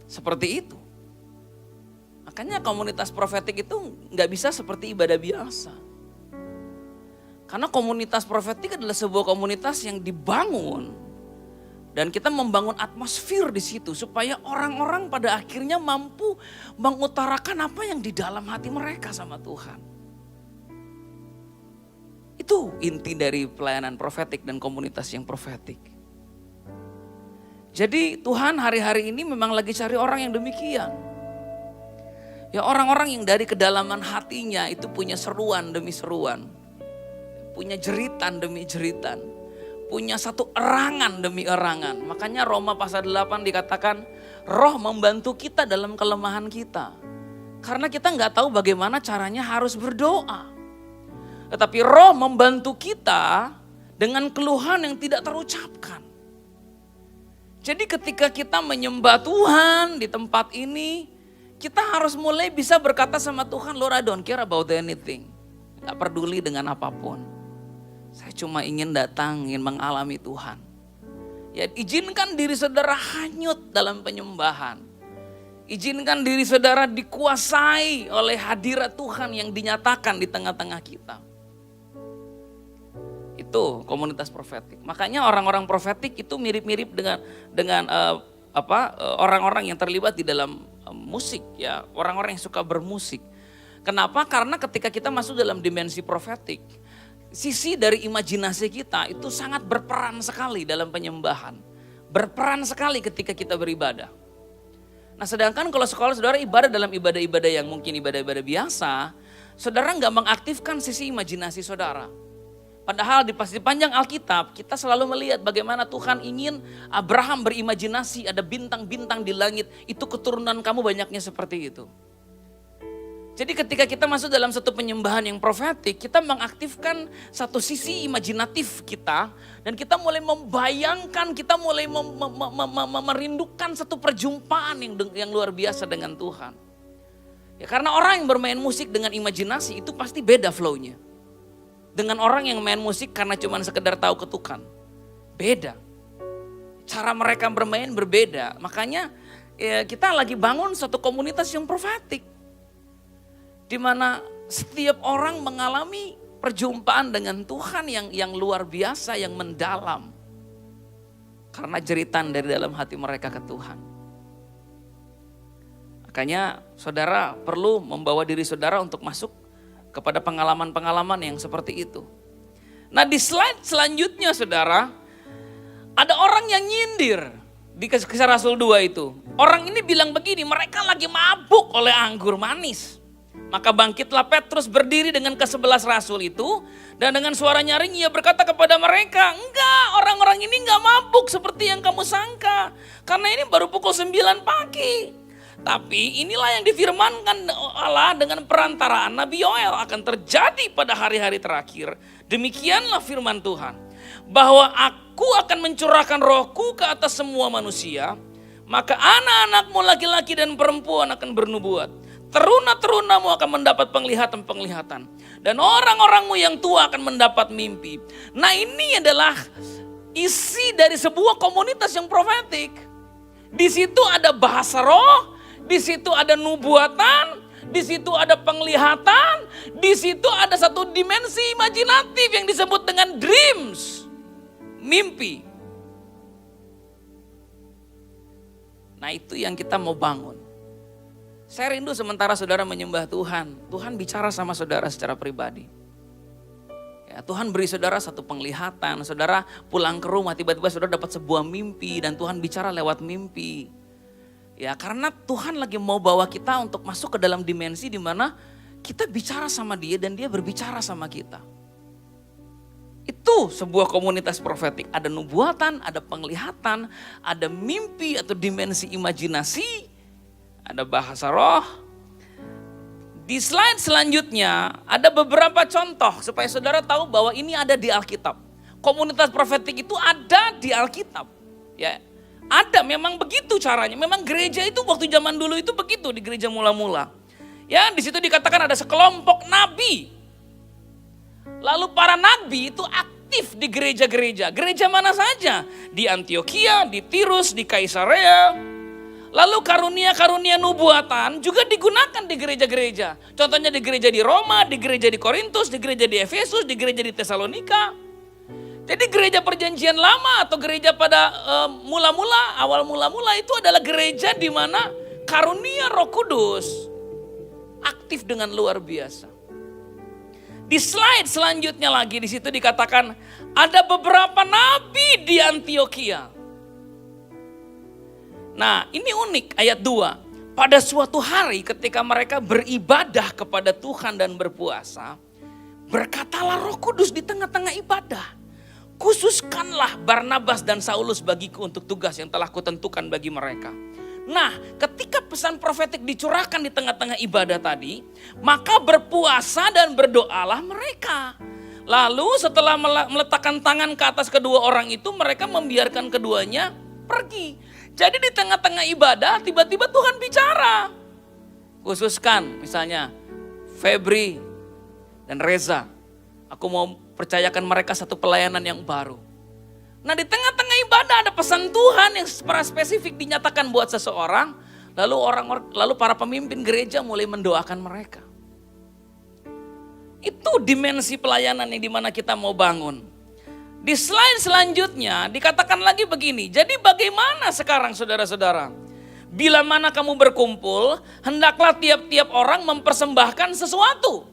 Seperti itu. Makanya komunitas profetik itu gak bisa seperti ibadah biasa. Karena komunitas profetik adalah sebuah komunitas yang dibangun. Dan kita membangun atmosfer di situ supaya orang-orang pada akhirnya mampu mengutarakan apa yang di dalam hati mereka sama Tuhan. Itu inti dari pelayanan profetik dan komunitas yang profetik. Jadi Tuhan hari-hari ini memang lagi cari orang yang demikian. Ya orang-orang yang dari kedalaman hatinya itu punya seruan demi seruan. Punya jeritan demi jeritan. Punya satu erangan demi erangan. Makanya Roma pasal 8 dikatakan Roh membantu kita dalam kelemahan kita. Karena kita gak tahu bagaimana caranya harus berdoa. Tetapi Roh membantu kita dengan keluhan yang tidak terucapkan. Jadi ketika kita menyembah Tuhan di tempat ini, kita harus mulai bisa berkata sama Tuhan, Lord I don't care about anything. Gak peduli dengan apapun. Saya cuma ingin datang, ingin mengalami Tuhan. Ya izinkan diri saudara hanyut dalam penyembahan. Izinkan diri saudara dikuasai oleh hadirat Tuhan yang dinyatakan di tengah-tengah kita. Itu komunitas profetik. Makanya orang-orang profetik itu mirip-mirip dengan orang-orang yang terlibat di dalam musik ya, orang-orang yang suka bermusik. Kenapa? Karena ketika kita masuk dalam dimensi profetik, sisi dari imajinasi kita itu sangat berperan sekali dalam penyembahan. Berperan sekali ketika kita beribadah. Nah sedangkan kalau sekolah saudara ibadah dalam ibadah-ibadah yang mungkin ibadah-ibadah biasa, saudara nggak mengaktifkan sisi imajinasi saudara. Padahal di panjang Alkitab kita selalu melihat bagaimana Tuhan ingin Abraham berimajinasi ada bintang-bintang di langit. Itu keturunan kamu banyaknya seperti itu. Jadi ketika kita masuk dalam satu penyembahan yang profetik, kita mengaktifkan satu sisi imajinatif kita. Dan kita mulai membayangkan, kita mulai merindukan satu perjumpaan yang luar biasa dengan Tuhan. Ya, karena orang yang bermain musik dengan imajinasi itu pasti beda flow-nya. Dengan orang yang main musik karena cuma sekedar tahu ketukan. Beda. Cara mereka bermain berbeda. Makanya ya, kita lagi bangun satu komunitas yang profetik. Di mana setiap orang mengalami perjumpaan dengan Tuhan yang luar biasa, yang mendalam. Karena jeritan dari dalam hati mereka ke Tuhan. Makanya saudara perlu membawa diri saudara untuk masuk kepada pengalaman-pengalaman yang seperti itu. Nah di slide selanjutnya saudara, ada orang yang nyindir di Kisah Rasul 2 itu. Orang ini bilang begini, mereka lagi mabuk oleh anggur manis. Maka bangkitlah Petrus berdiri dengan ke-11 rasul itu. Dan dengan suara nyaring ia berkata kepada mereka, enggak, orang-orang ini enggak mabuk seperti yang kamu sangka. Karena ini baru pukul 9 pagi. Tapi inilah yang difirmankan Allah dengan perantaraan Nabi Yoel akan terjadi pada hari-hari terakhir. Demikianlah firman Tuhan. Bahwa aku akan mencurahkan rohku ke atas semua manusia. Maka anak-anakmu laki-laki dan perempuan akan bernubuat. Teruna-terunamu akan mendapat penglihatan-penglihatan. Dan orang-orangmu yang tua akan mendapat mimpi. Nah, ini adalah isi dari sebuah komunitas yang profetik. Di situ ada bahasa roh, di situ ada nubuatan, di situ ada penglihatan, di situ ada satu dimensi imajinatif yang disebut dengan dreams, mimpi. Nah, itu yang kita mau bangun. Saya rindu sementara saudara menyembah Tuhan, Tuhan bicara sama saudara secara pribadi. Ya, Tuhan beri saudara satu penglihatan, saudara pulang ke rumah tiba-tiba saudara dapat sebuah mimpi dan Tuhan bicara lewat mimpi. Ya, karena Tuhan lagi mau bawa kita untuk masuk ke dalam dimensi di mana kita bicara sama Dia dan Dia berbicara sama kita. Itu sebuah komunitas profetik, ada nubuatan, ada penglihatan, ada mimpi atau dimensi imajinasi, ada bahasa roh. Di slide selanjutnya ada beberapa contoh supaya saudara tahu bahwa ini ada di Alkitab. Komunitas profetik itu ada di Alkitab. Ya, ada, memang begitu caranya. Memang gereja itu waktu zaman dulu itu begitu di gereja mula-mula. Ya, di situ dikatakan ada sekelompok nabi. Lalu para nabi itu aktif di gereja-gereja. Gereja mana saja? Di Antioquia, di Tirus, di Kaisarea. Lalu karunia-karunia nubuatan juga digunakan di gereja-gereja. Contohnya di gereja di Roma, di gereja di Korintus, di gereja di Efesus, di gereja di Tesalonika. Jadi gereja perjanjian lama atau gereja pada awal mula-mula itu adalah gereja di mana karunia Roh Kudus aktif dengan luar biasa. Di slide selanjutnya lagi di situ dikatakan ada beberapa nabi di Antioquia. Nah, ini unik ayat 2. Pada suatu hari ketika mereka beribadah kepada Tuhan dan berpuasa, berkatalah Roh Kudus di tengah-tengah ibadah, khususkanlah Barnabas dan Saulus bagiku untuk tugas yang telah kutentukan bagi mereka. Nah, ketika pesan profetik dicurahkan di tengah-tengah ibadah tadi, maka berpuasa dan berdoalah mereka. Lalu setelah meletakkan tangan ke atas kedua orang itu, mereka membiarkan keduanya pergi. Jadi di tengah-tengah ibadah tiba-tiba Tuhan bicara. Khususkan misalnya Febri dan Reza. Aku mau percayakan mereka satu pelayanan yang baru. Nah, di tengah-tengah ibadah ada pesan Tuhan yang secara spesifik dinyatakan buat seseorang. Lalu para pemimpin gereja mulai mendoakan mereka. Itu dimensi pelayanan yang dimana kita mau bangun. Di slide selanjutnya dikatakan lagi begini, jadi bagaimana sekarang saudara-saudara? Bila mana kamu berkumpul, hendaklah tiap-tiap orang mempersembahkan sesuatu.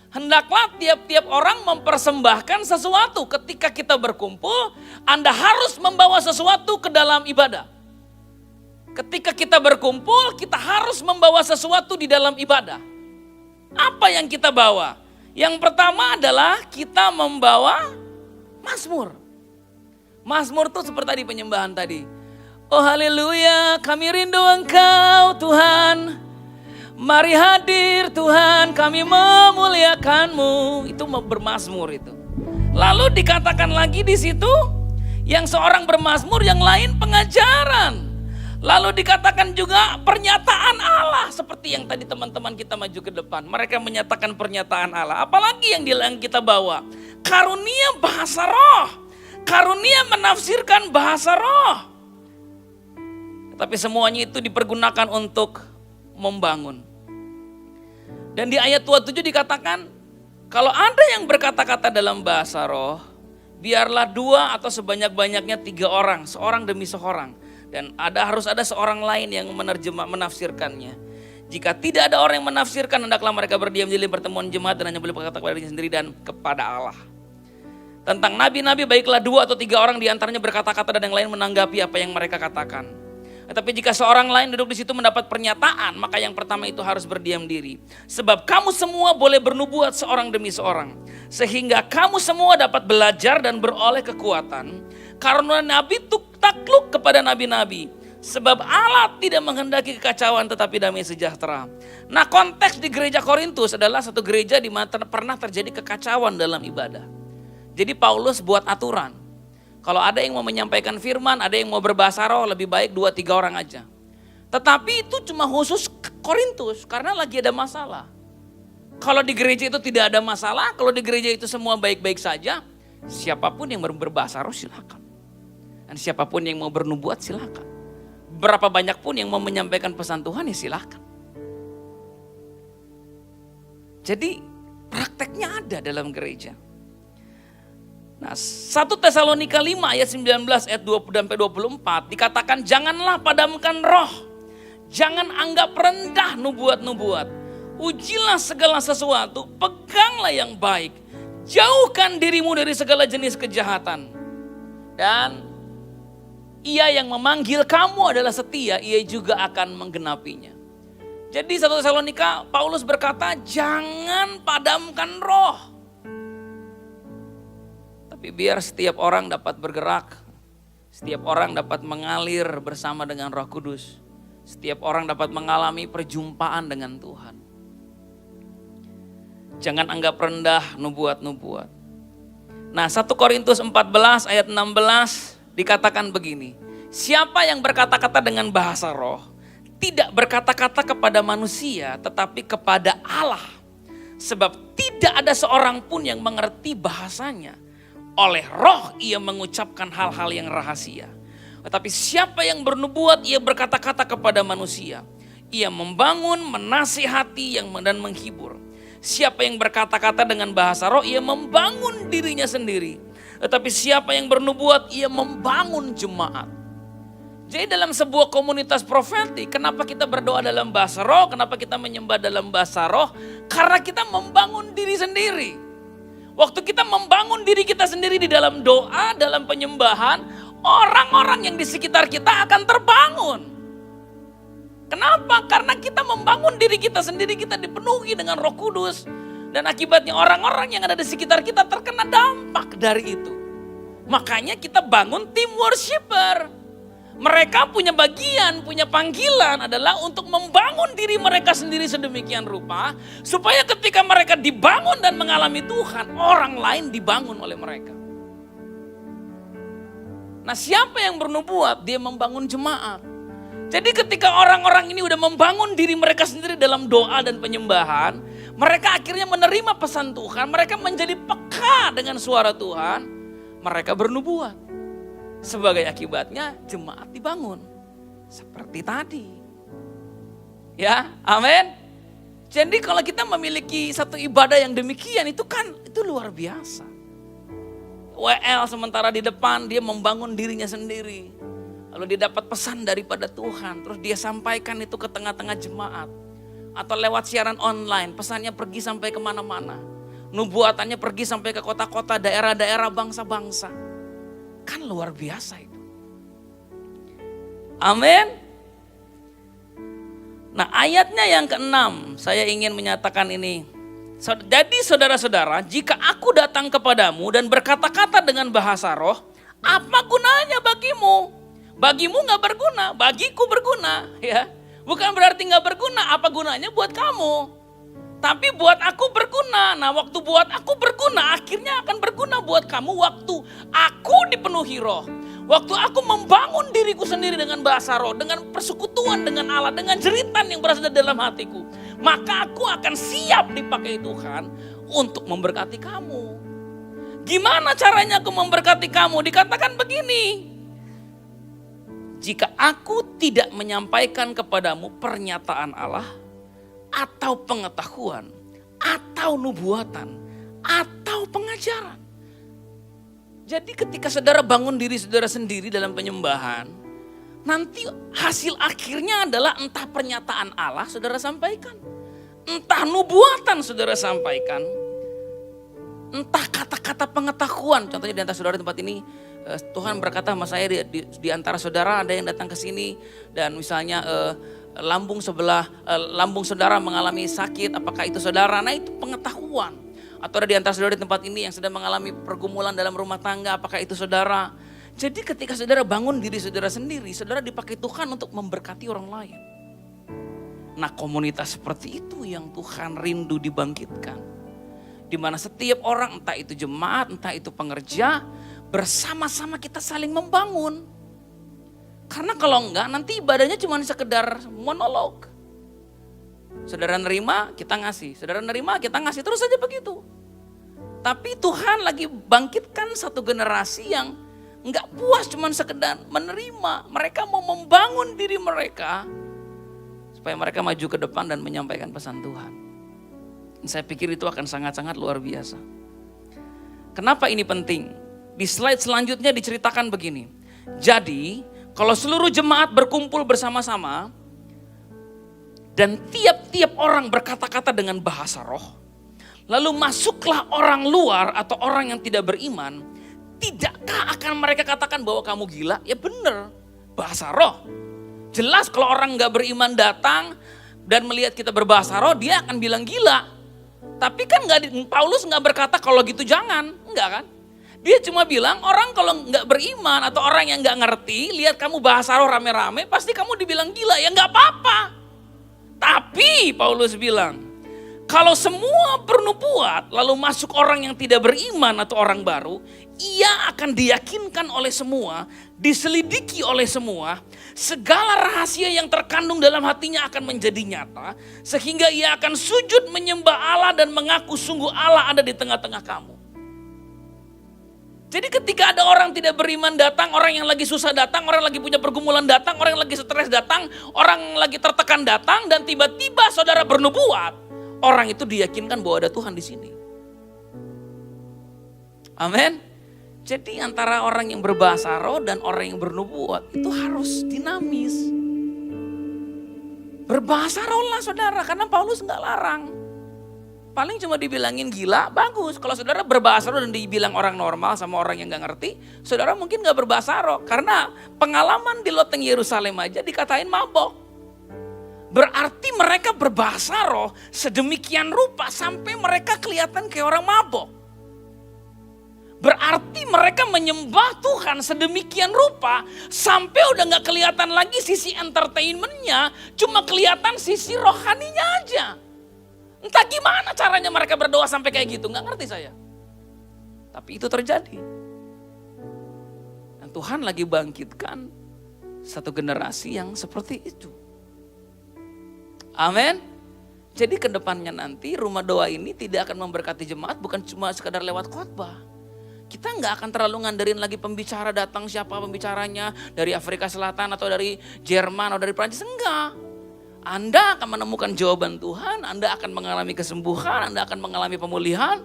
Hendaklah tiap-tiap orang mempersembahkan sesuatu. Ketika kita berkumpul, Anda harus membawa sesuatu ke dalam ibadah. Ketika kita berkumpul, kita harus membawa sesuatu di dalam ibadah. Apa yang kita bawa? Yang pertama adalah kita membawa Mazmur. Mazmur itu seperti tadi penyembahan tadi. Oh haleluya, kami rindu Engkau Tuhan. Mari hadir Tuhan, kami memuliakan-Mu. Itu bermazmur itu. Lalu dikatakan lagi di situ, yang seorang bermazmur, yang lain pengajaran. Lalu dikatakan juga pernyataan Allah. Seperti yang tadi teman-teman kita maju ke depan. Mereka menyatakan pernyataan Allah. Apalagi yang kita bawa? Karunia bahasa roh. Karunia menafsirkan bahasa roh. Tapi semuanya itu dipergunakan untuk membangun. Dan di ayat 27 dikatakan, kalau ada yang berkata-kata dalam bahasa roh, biarlah 2 atau sebanyak-banyaknya 3 orang, seorang demi seorang. Dan harus ada seorang lain yang menafsirkannya. Jika tidak ada orang yang menafsirkan, hendaklah mereka berdiam diri pertemuan jemaat dan hanya boleh berkata kepada dirinya sendiri dan kepada Allah. Tentang nabi-nabi baiklah 2 atau 3 orang diantaranya berkata-kata dan yang lain menanggapi apa yang mereka katakan. Tetapi jika seorang lain duduk di situ mendapat pernyataan, maka yang pertama itu harus berdiam diri. Sebab kamu semua boleh bernubuat seorang demi seorang. Sehingga kamu semua dapat belajar dan beroleh kekuatan. Karena nabi takluk kepada nabi-nabi. Sebab Allah tidak menghendaki kekacauan tetapi damai sejahtera. Nah, konteks di gereja Korintus adalah satu gereja di mana pernah terjadi kekacauan dalam ibadah. Jadi Paulus buat aturan. Kalau ada yang mau menyampaikan firman, ada yang mau berbahasa roh, lebih baik 2-3 orang aja. Tetapi itu cuma khusus Korintus karena lagi ada masalah. Kalau di gereja itu tidak ada masalah, kalau di gereja itu semua baik-baik saja, siapapun yang berbahasa roh silakan. Dan siapapun yang mau bernubuat silakan. Berapa banyak pun yang mau menyampaikan pesan Tuhan ya silakan. Jadi prakteknya ada dalam gereja. Nah, 1 Tesalonika 5 ayat 19 ayat 20-24 dikatakan janganlah padamkan roh. Jangan anggap rendah nubuat-nubuat. Ujilah segala sesuatu, peganglah yang baik. Jauhkan dirimu dari segala jenis kejahatan. Dan Ia yang memanggil kamu adalah setia, Ia juga akan menggenapinya. Jadi 1 Tesalonika Paulus berkata jangan padamkan roh. Tapi biar setiap orang dapat bergerak, setiap orang dapat mengalir bersama dengan Roh Kudus. Setiap orang dapat mengalami perjumpaan dengan Tuhan. Jangan anggap rendah nubuat-nubuat. Nah 1 Korintus 14 ayat 16 dikatakan begini. Siapa yang berkata-kata dengan bahasa roh, tidak berkata-kata kepada manusia tetapi kepada Allah. Sebab tidak ada seorang pun yang mengerti bahasanya. Oleh roh ia mengucapkan hal-hal yang rahasia. Tetapi siapa yang bernubuat ia berkata-kata kepada manusia. Ia membangun, menasihati dan menghibur. Siapa yang berkata-kata dengan bahasa roh ia membangun dirinya sendiri. Tetapi siapa yang bernubuat ia membangun jemaat. Jadi dalam sebuah komunitas profetik, kenapa kita berdoa dalam bahasa roh, kenapa kita menyembah dalam bahasa roh? Karena kita membangun diri sendiri. Waktu kita membangun diri kita sendiri di dalam doa, dalam penyembahan, orang-orang yang di sekitar kita akan terbangun. Kenapa? Karena kita membangun diri kita sendiri, kita dipenuhi dengan Roh Kudus. Dan akibatnya orang-orang yang ada di sekitar kita terkena dampak dari itu. Makanya kita bangun tim worshiper. Mereka punya bagian, punya panggilan adalah untuk membangun diri mereka sendiri sedemikian rupa. Supaya ketika mereka dibangun dan mengalami Tuhan, orang lain dibangun oleh mereka. Nah siapa yang bernubuat? Dia membangun jemaat. Jadi ketika orang-orang ini udah membangun diri mereka sendiri dalam doa dan penyembahan, mereka akhirnya menerima pesan Tuhan, mereka menjadi peka dengan suara Tuhan, mereka bernubuat. Sebagai akibatnya jemaat dibangun. Seperti tadi. Ya, amin. Jadi kalau kita memiliki satu ibadah yang demikian itu luar biasa. WL sementara di depan dia membangun dirinya sendiri. Lalu dia dapat pesan daripada Tuhan. Terus dia sampaikan itu ke tengah-tengah jemaat. Atau lewat siaran online. Pesannya pergi sampai kemana-mana. Nubuatannya pergi sampai ke kota-kota, daerah-daerah, bangsa-bangsa. Kan luar biasa itu. Amin. Nah ayatnya yang ke-6 saya ingin menyatakan ini. Jadi saudara-saudara, jika aku datang kepadamu dan berkata-kata dengan bahasa roh, apa gunanya bagimu? Bagimu gak berguna, bagiku berguna. Ya, bukan berarti gak berguna, apa gunanya buat kamu? Tapi buat aku berguna. Nah waktu buat aku berguna, akhirnya akan berguna buat kamu waktu aku dipenuhi roh. Waktu aku membangun diriku sendiri dengan bahasa roh, dengan persekutuan dengan Allah, dengan jeritan yang berasal dari dalam hatiku. Maka aku akan siap dipakai Tuhan untuk memberkati kamu. Gimana caranya aku memberkati kamu? Dikatakan begini. Jika aku tidak menyampaikan kepadamu pernyataan Allah, atau pengetahuan, atau nubuatan, atau pengajaran. Jadi ketika saudara bangun diri saudara sendiri dalam penyembahan, nanti hasil akhirnya adalah entah pernyataan Allah saudara sampaikan, entah nubuatan saudara sampaikan, entah kata-kata pengetahuan. Contohnya di antara saudara di tempat ini, Tuhan berkata sama saya di antara saudara ada yang datang ke sini dan misalnya lambung saudara mengalami sakit, apakah itu saudara? Nah itu pengetahuan. Atau ada di antara saudara di tempat ini yang sedang mengalami pergumulan dalam rumah tangga, apakah itu saudara? Jadi ketika saudara bangun diri saudara sendiri, saudara dipakai Tuhan untuk memberkati orang lain. Nah komunitas seperti itu yang Tuhan rindu dibangkitkan. Di mana setiap orang, entah itu jemaat, entah itu pengerja, bersama-sama kita saling membangun. Karena kalau enggak nanti ibadahnya cuma sekedar monolog. Saudara nerima, kita ngasih. Saudara nerima, kita ngasih. Terus saja begitu. Tapi Tuhan lagi bangkitkan satu generasi yang enggak puas cuma sekedar menerima. Mereka mau membangun diri mereka supaya mereka maju ke depan dan menyampaikan pesan Tuhan. Dan saya pikir itu akan sangat-sangat luar biasa. Kenapa ini penting? Di slide selanjutnya diceritakan begini. Jadi, kalau seluruh jemaat berkumpul bersama-sama dan tiap-tiap orang berkata-kata dengan bahasa roh, lalu masuklah orang luar atau orang yang tidak beriman, tidakkah akan mereka katakan bahwa kamu gila? Ya benar, bahasa roh. Jelas kalau orang gak beriman datang dan melihat kita berbahasa roh, dia akan bilang gila. Tapi kan Paulus gak berkata kalau gitu jangan, enggak kan? Dia cuma bilang orang kalau nggak beriman atau orang yang nggak ngerti, lihat kamu bahasa roh rame-rame, pasti kamu dibilang gila. Ya nggak apa-apa. Tapi Paulus bilang, kalau semua bernubuat lalu masuk orang yang tidak beriman atau orang baru, ia akan diyakinkan oleh semua, diselidiki oleh semua, segala rahasia yang terkandung dalam hatinya akan menjadi nyata, sehingga ia akan sujud menyembah Allah dan mengaku sungguh Allah ada di tengah-tengah kamu. Jadi ketika ada orang tidak beriman datang, orang yang lagi susah datang, orang yang lagi punya pergumulan datang, orang yang lagi stres datang, orang yang lagi tertekan datang, dan tiba-tiba saudara bernubuat, orang itu diyakinkan bahwa ada Tuhan di sini. Amin. Jadi antara orang yang berbahasa roh dan orang yang bernubuat itu harus dinamis. Berbahasa roh lah saudara, karena Paulus nggak larang. Paling cuma dibilangin gila, bagus. Kalau saudara berbahasa roh dan dibilang orang normal sama orang yang gak ngerti, saudara mungkin gak berbahasa roh. Karena pengalaman di loteng Yerusalem aja dikatain mabok. Berarti mereka berbahasa roh sedemikian rupa sampai mereka kelihatan kayak orang mabok. Berarti mereka menyembah Tuhan sedemikian rupa sampai udah gak kelihatan lagi sisi entertainmentnya, cuma kelihatan sisi rohaninya aja. Entah gimana caranya mereka berdoa sampai kayak gitu, gak ngerti saya. Tapi itu terjadi. Dan Tuhan lagi bangkitkan satu generasi yang seperti itu. Amin. Jadi kedepannya nanti rumah doa ini tidak akan memberkati jemaat bukan cuma sekadar lewat khotbah. Kita gak akan terlalu ngandarin lagi pembicara datang siapa pembicaranya dari Afrika Selatan atau dari Jerman atau dari Prancis, enggak. Anda akan menemukan jawaban Tuhan, Anda akan mengalami kesembuhan, Anda akan mengalami pemulihan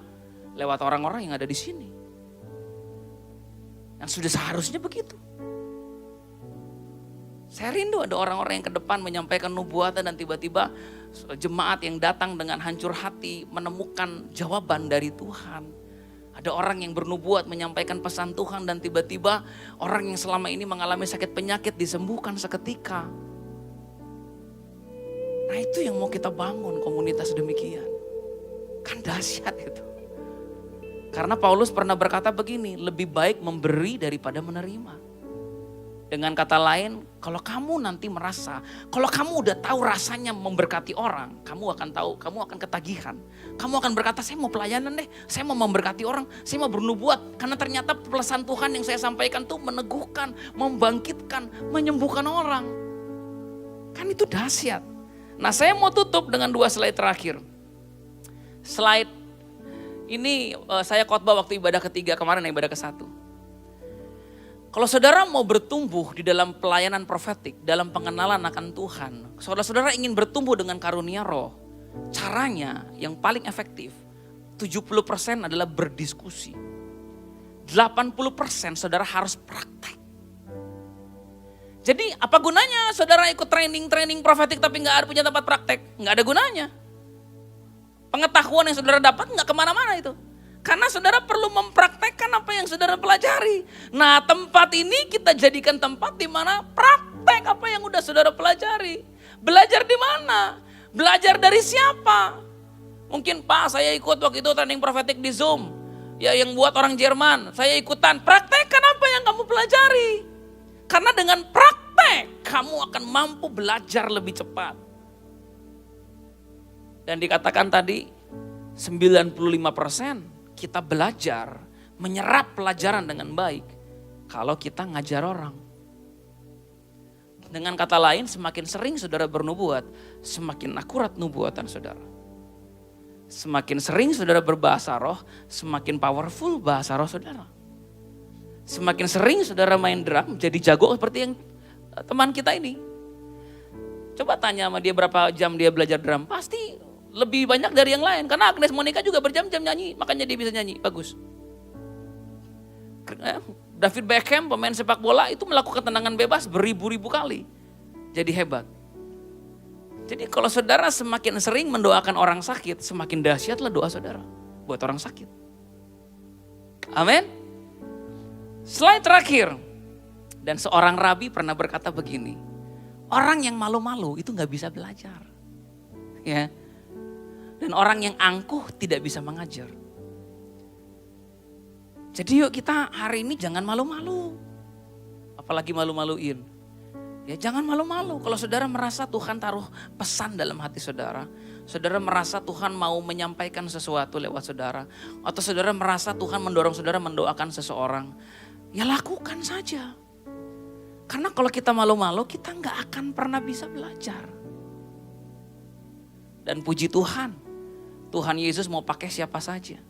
lewat orang-orang yang ada di sini. Yang sudah seharusnya begitu. Saya rindu ada orang-orang yang ke depan menyampaikan nubuatan dan tiba-tiba jemaat yang datang dengan hancur hati menemukan jawaban dari Tuhan. Ada orang yang bernubuat menyampaikan pesan Tuhan dan tiba-tiba orang yang selama ini mengalami sakit penyakit disembuhkan seketika. Nah itu yang mau kita bangun komunitas demikian. Kan dahsyat itu. Karena Paulus pernah berkata begini, lebih baik memberi daripada menerima. Dengan kata lain, kalau kamu nanti merasa, kalau kamu udah tahu rasanya memberkati orang, kamu akan tahu, kamu akan ketagihan. Kamu akan berkata, saya mau pelayanan deh, saya mau memberkati orang, saya mau bernubuat. Karena ternyata pesan Tuhan yang saya sampaikan tuh meneguhkan, membangkitkan, menyembuhkan orang. Kan itu dahsyat. Nah saya mau tutup dengan 2 slide terakhir. Slide ini saya khotbah waktu ibadah ketiga kemarin, ibadah ke-1. Kalau saudara mau bertumbuh di dalam pelayanan profetik, dalam pengenalan akan Tuhan, saudara-saudara ingin bertumbuh dengan karunia roh, caranya yang paling efektif, 70% adalah berdiskusi. 80% saudara harus praktek. Jadi apa gunanya saudara ikut training profetik tapi gak punya tempat praktek? Gak ada gunanya. Pengetahuan yang saudara dapat gak kemana-mana itu. Karena saudara perlu mempraktekkan apa yang saudara pelajari. Nah tempat ini kita jadikan tempat di mana praktek apa yang udah saudara pelajari. Belajar di mana? Belajar dari siapa? Mungkin Pak saya ikut waktu itu training profetik di Zoom. Ya yang buat orang Jerman, saya ikutan. Praktekkan apa yang kamu pelajari. Karena dengan praktek kamu akan mampu belajar lebih cepat. Dan dikatakan tadi 95% kita belajar menyerap pelajaran dengan baik kalau kita ngajar orang. Dengan kata lain, semakin sering saudara bernubuat, semakin akurat nubuatan saudara. Semakin sering saudara berbahasa roh, semakin powerful bahasa roh saudara. Semakin sering saudara main drum, jadi jago seperti yang teman kita ini. Coba tanya sama dia berapa jam dia belajar drum, pasti lebih banyak dari yang lain. Karena Agnes Monica juga berjam-jam nyanyi, makanya dia bisa nyanyi, bagus. David Beckham, pemain sepak bola itu melakukan tendangan bebas beribu-ribu kali. Jadi hebat. Jadi kalau saudara semakin sering mendoakan orang sakit, semakin dahsyatlah doa saudara buat orang sakit. Amin. Slide terakhir. Dan seorang rabi pernah berkata begini, orang yang malu-malu itu gak bisa belajar. Ya. Dan orang yang angkuh tidak bisa mengajar. Jadi yuk kita hari ini jangan malu-malu. Apalagi malu-maluin. Ya jangan malu-malu. Kalau saudara merasa Tuhan taruh pesan dalam hati saudara. Saudara merasa Tuhan mau menyampaikan sesuatu lewat saudara. Atau saudara merasa Tuhan mendorong saudara mendoakan seseorang. Ya lakukan saja. Karena kalau kita malu-malu kita gak akan pernah bisa belajar. Dan puji Tuhan. Tuhan Yesus mau pakai siapa saja.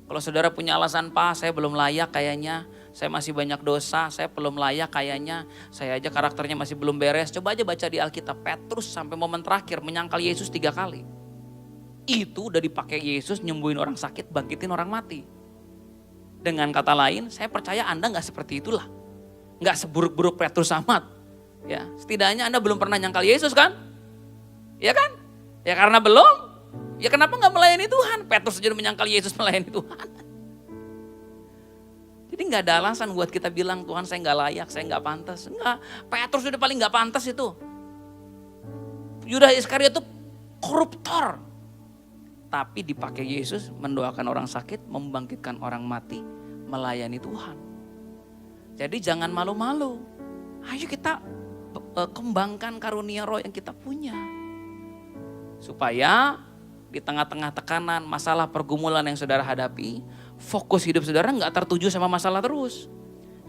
Kalau saudara punya alasan, Pak, saya belum layak kayaknya, saya masih banyak dosa, saya belum layak kayaknya, saya aja karakternya masih belum beres. Coba aja baca di Alkitab, Petrus sampai momen terakhir menyangkal Yesus 3 kali. Itu udah dipakai Yesus nyembuhin orang sakit, bangkitin orang mati. Dengan kata lain, saya percaya Anda gak seperti itulah. Gak seburuk-buruk Petrus amat. Ya, setidaknya Anda belum pernah nyangkal Yesus kan? Ya kan? Ya karena belum. Ya kenapa gak melayani Tuhan? Petrus saja menyangkal Yesus melayani Tuhan. Jadi gak ada alasan buat kita bilang Tuhan saya gak layak, saya gak pantas. Enggak, Petrus udah paling gak pantas itu. Yudas Iskariot itu koruptor. Tapi dipakai Yesus mendoakan orang sakit, membangkitkan orang mati, melayani Tuhan. Jadi jangan malu-malu. Ayo kita kembangkan karunia roh yang kita punya. Supaya di tengah-tengah tekanan, masalah, pergumulan yang saudara hadapi, fokus hidup saudara gak tertuju sama masalah terus.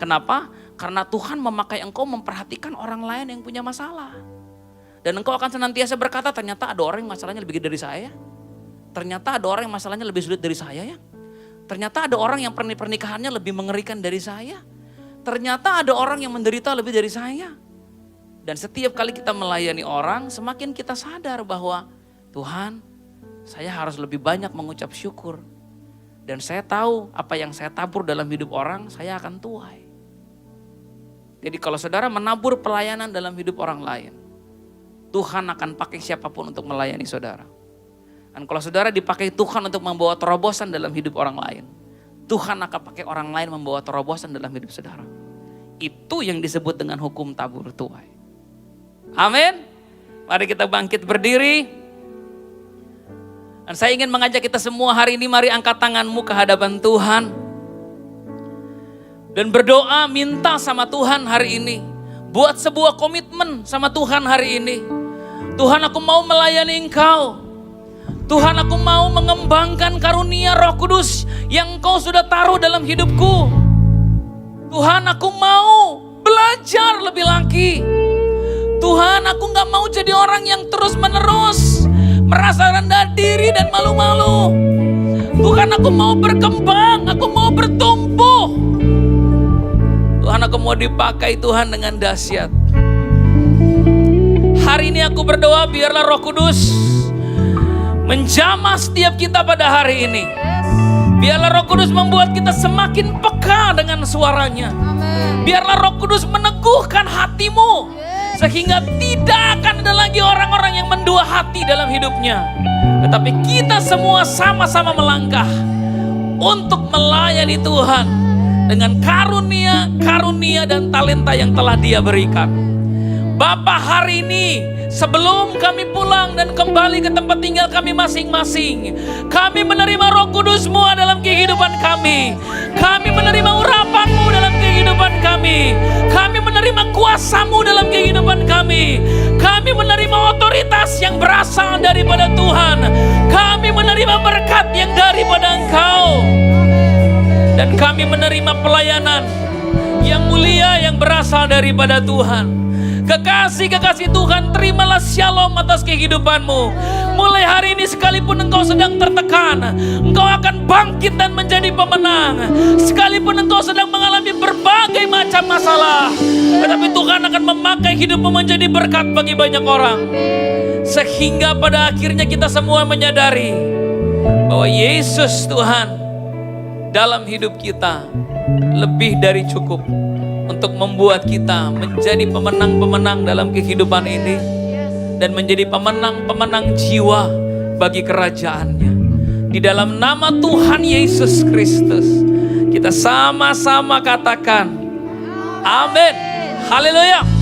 Kenapa? Karena Tuhan memakai engkau memperhatikan orang lain yang punya masalah. Dan engkau akan senantiasa berkata, ternyata ada orang yang masalahnya lebih gede dari saya. Ternyata ada orang yang masalahnya lebih sulit dari saya ya. Ternyata ada orang yang pernikahannya lebih mengerikan dari saya. Ternyata ada orang yang menderita lebih dari saya. Dan setiap kali kita melayani orang, semakin kita sadar bahwa Tuhan, saya harus lebih banyak mengucap syukur. Dan saya tahu apa yang saya tabur dalam hidup orang, saya akan tuai. Jadi kalau saudara menabur pelayanan dalam hidup orang lain, Tuhan akan pakai siapapun untuk melayani saudara. Dan kalau saudara dipakai Tuhan untuk membawa terobosan dalam hidup orang lain, Tuhan akan pakai orang lain membawa terobosan dalam hidup saudara. Itu yang disebut dengan hukum tabur tuai. Amin. Mari kita bangkit berdiri. Dan saya ingin mengajak kita semua hari ini, mari angkat tanganmu ke hadapan Tuhan. Dan berdoa minta sama Tuhan hari ini. Buat sebuah komitmen sama Tuhan hari ini. Tuhan, aku mau melayani Engkau. Tuhan, aku mau mengembangkan karunia Roh Kudus yang Engkau sudah taruh dalam hidupku. Tuhan, aku mau belajar lebih lagi. Tuhan, aku gak mau jadi orang yang terus-menerus merasa rendah diri dan malu-malu. Tuhan, aku mau berkembang, aku mau bertumbuh. Tuhan, aku mau dipakai Tuhan dengan dahsyat. Hari ini aku berdoa biarlah Roh Kudus menjamah setiap kita pada hari ini. Biarlah Roh Kudus membuat kita semakin peka dengan suaranya. Biarlah Roh Kudus meneguhkan hatimu. Sehingga tidak akan ada lagi orang-orang yang mendua hati dalam hidupnya. Tetapi kita semua sama-sama melangkah untuk melayani Tuhan dengan karunia dan talenta yang telah Dia berikan. Bapa, hari ini sebelum kami pulang dan kembali ke tempat tinggal kami masing-masing, kami menerima Roh Kudus-Mu dalam kehidupan kami. Kami menerima urapan-Mu dalam kehidupan kami. Kami menerima kuasa-Mu dalam kehidupan kami. Kami menerima otoritas yang berasal daripada Tuhan. Kami menerima berkat yang daripada Engkau. Dan kami menerima pelayanan yang mulia yang berasal daripada Tuhan. Kekasih-kekasih Tuhan, terimalah shalom atas kehidupanmu. Mulai hari ini sekalipun engkau sedang tertekan, engkau akan bangkit dan menjadi pemenang. Sekalipun engkau sedang mengalami berbagai macam masalah, tetapi Tuhan akan memakai hidupmu menjadi berkat bagi banyak orang. Sehingga pada akhirnya kita semua menyadari bahwa Yesus Tuhan dalam hidup kita lebih dari cukup untuk membuat kita menjadi pemenang-pemenang dalam kehidupan ini dan menjadi pemenang-pemenang jiwa bagi kerajaannya. Di dalam nama Tuhan Yesus Kristus kita sama-sama katakan amin. Haleluya.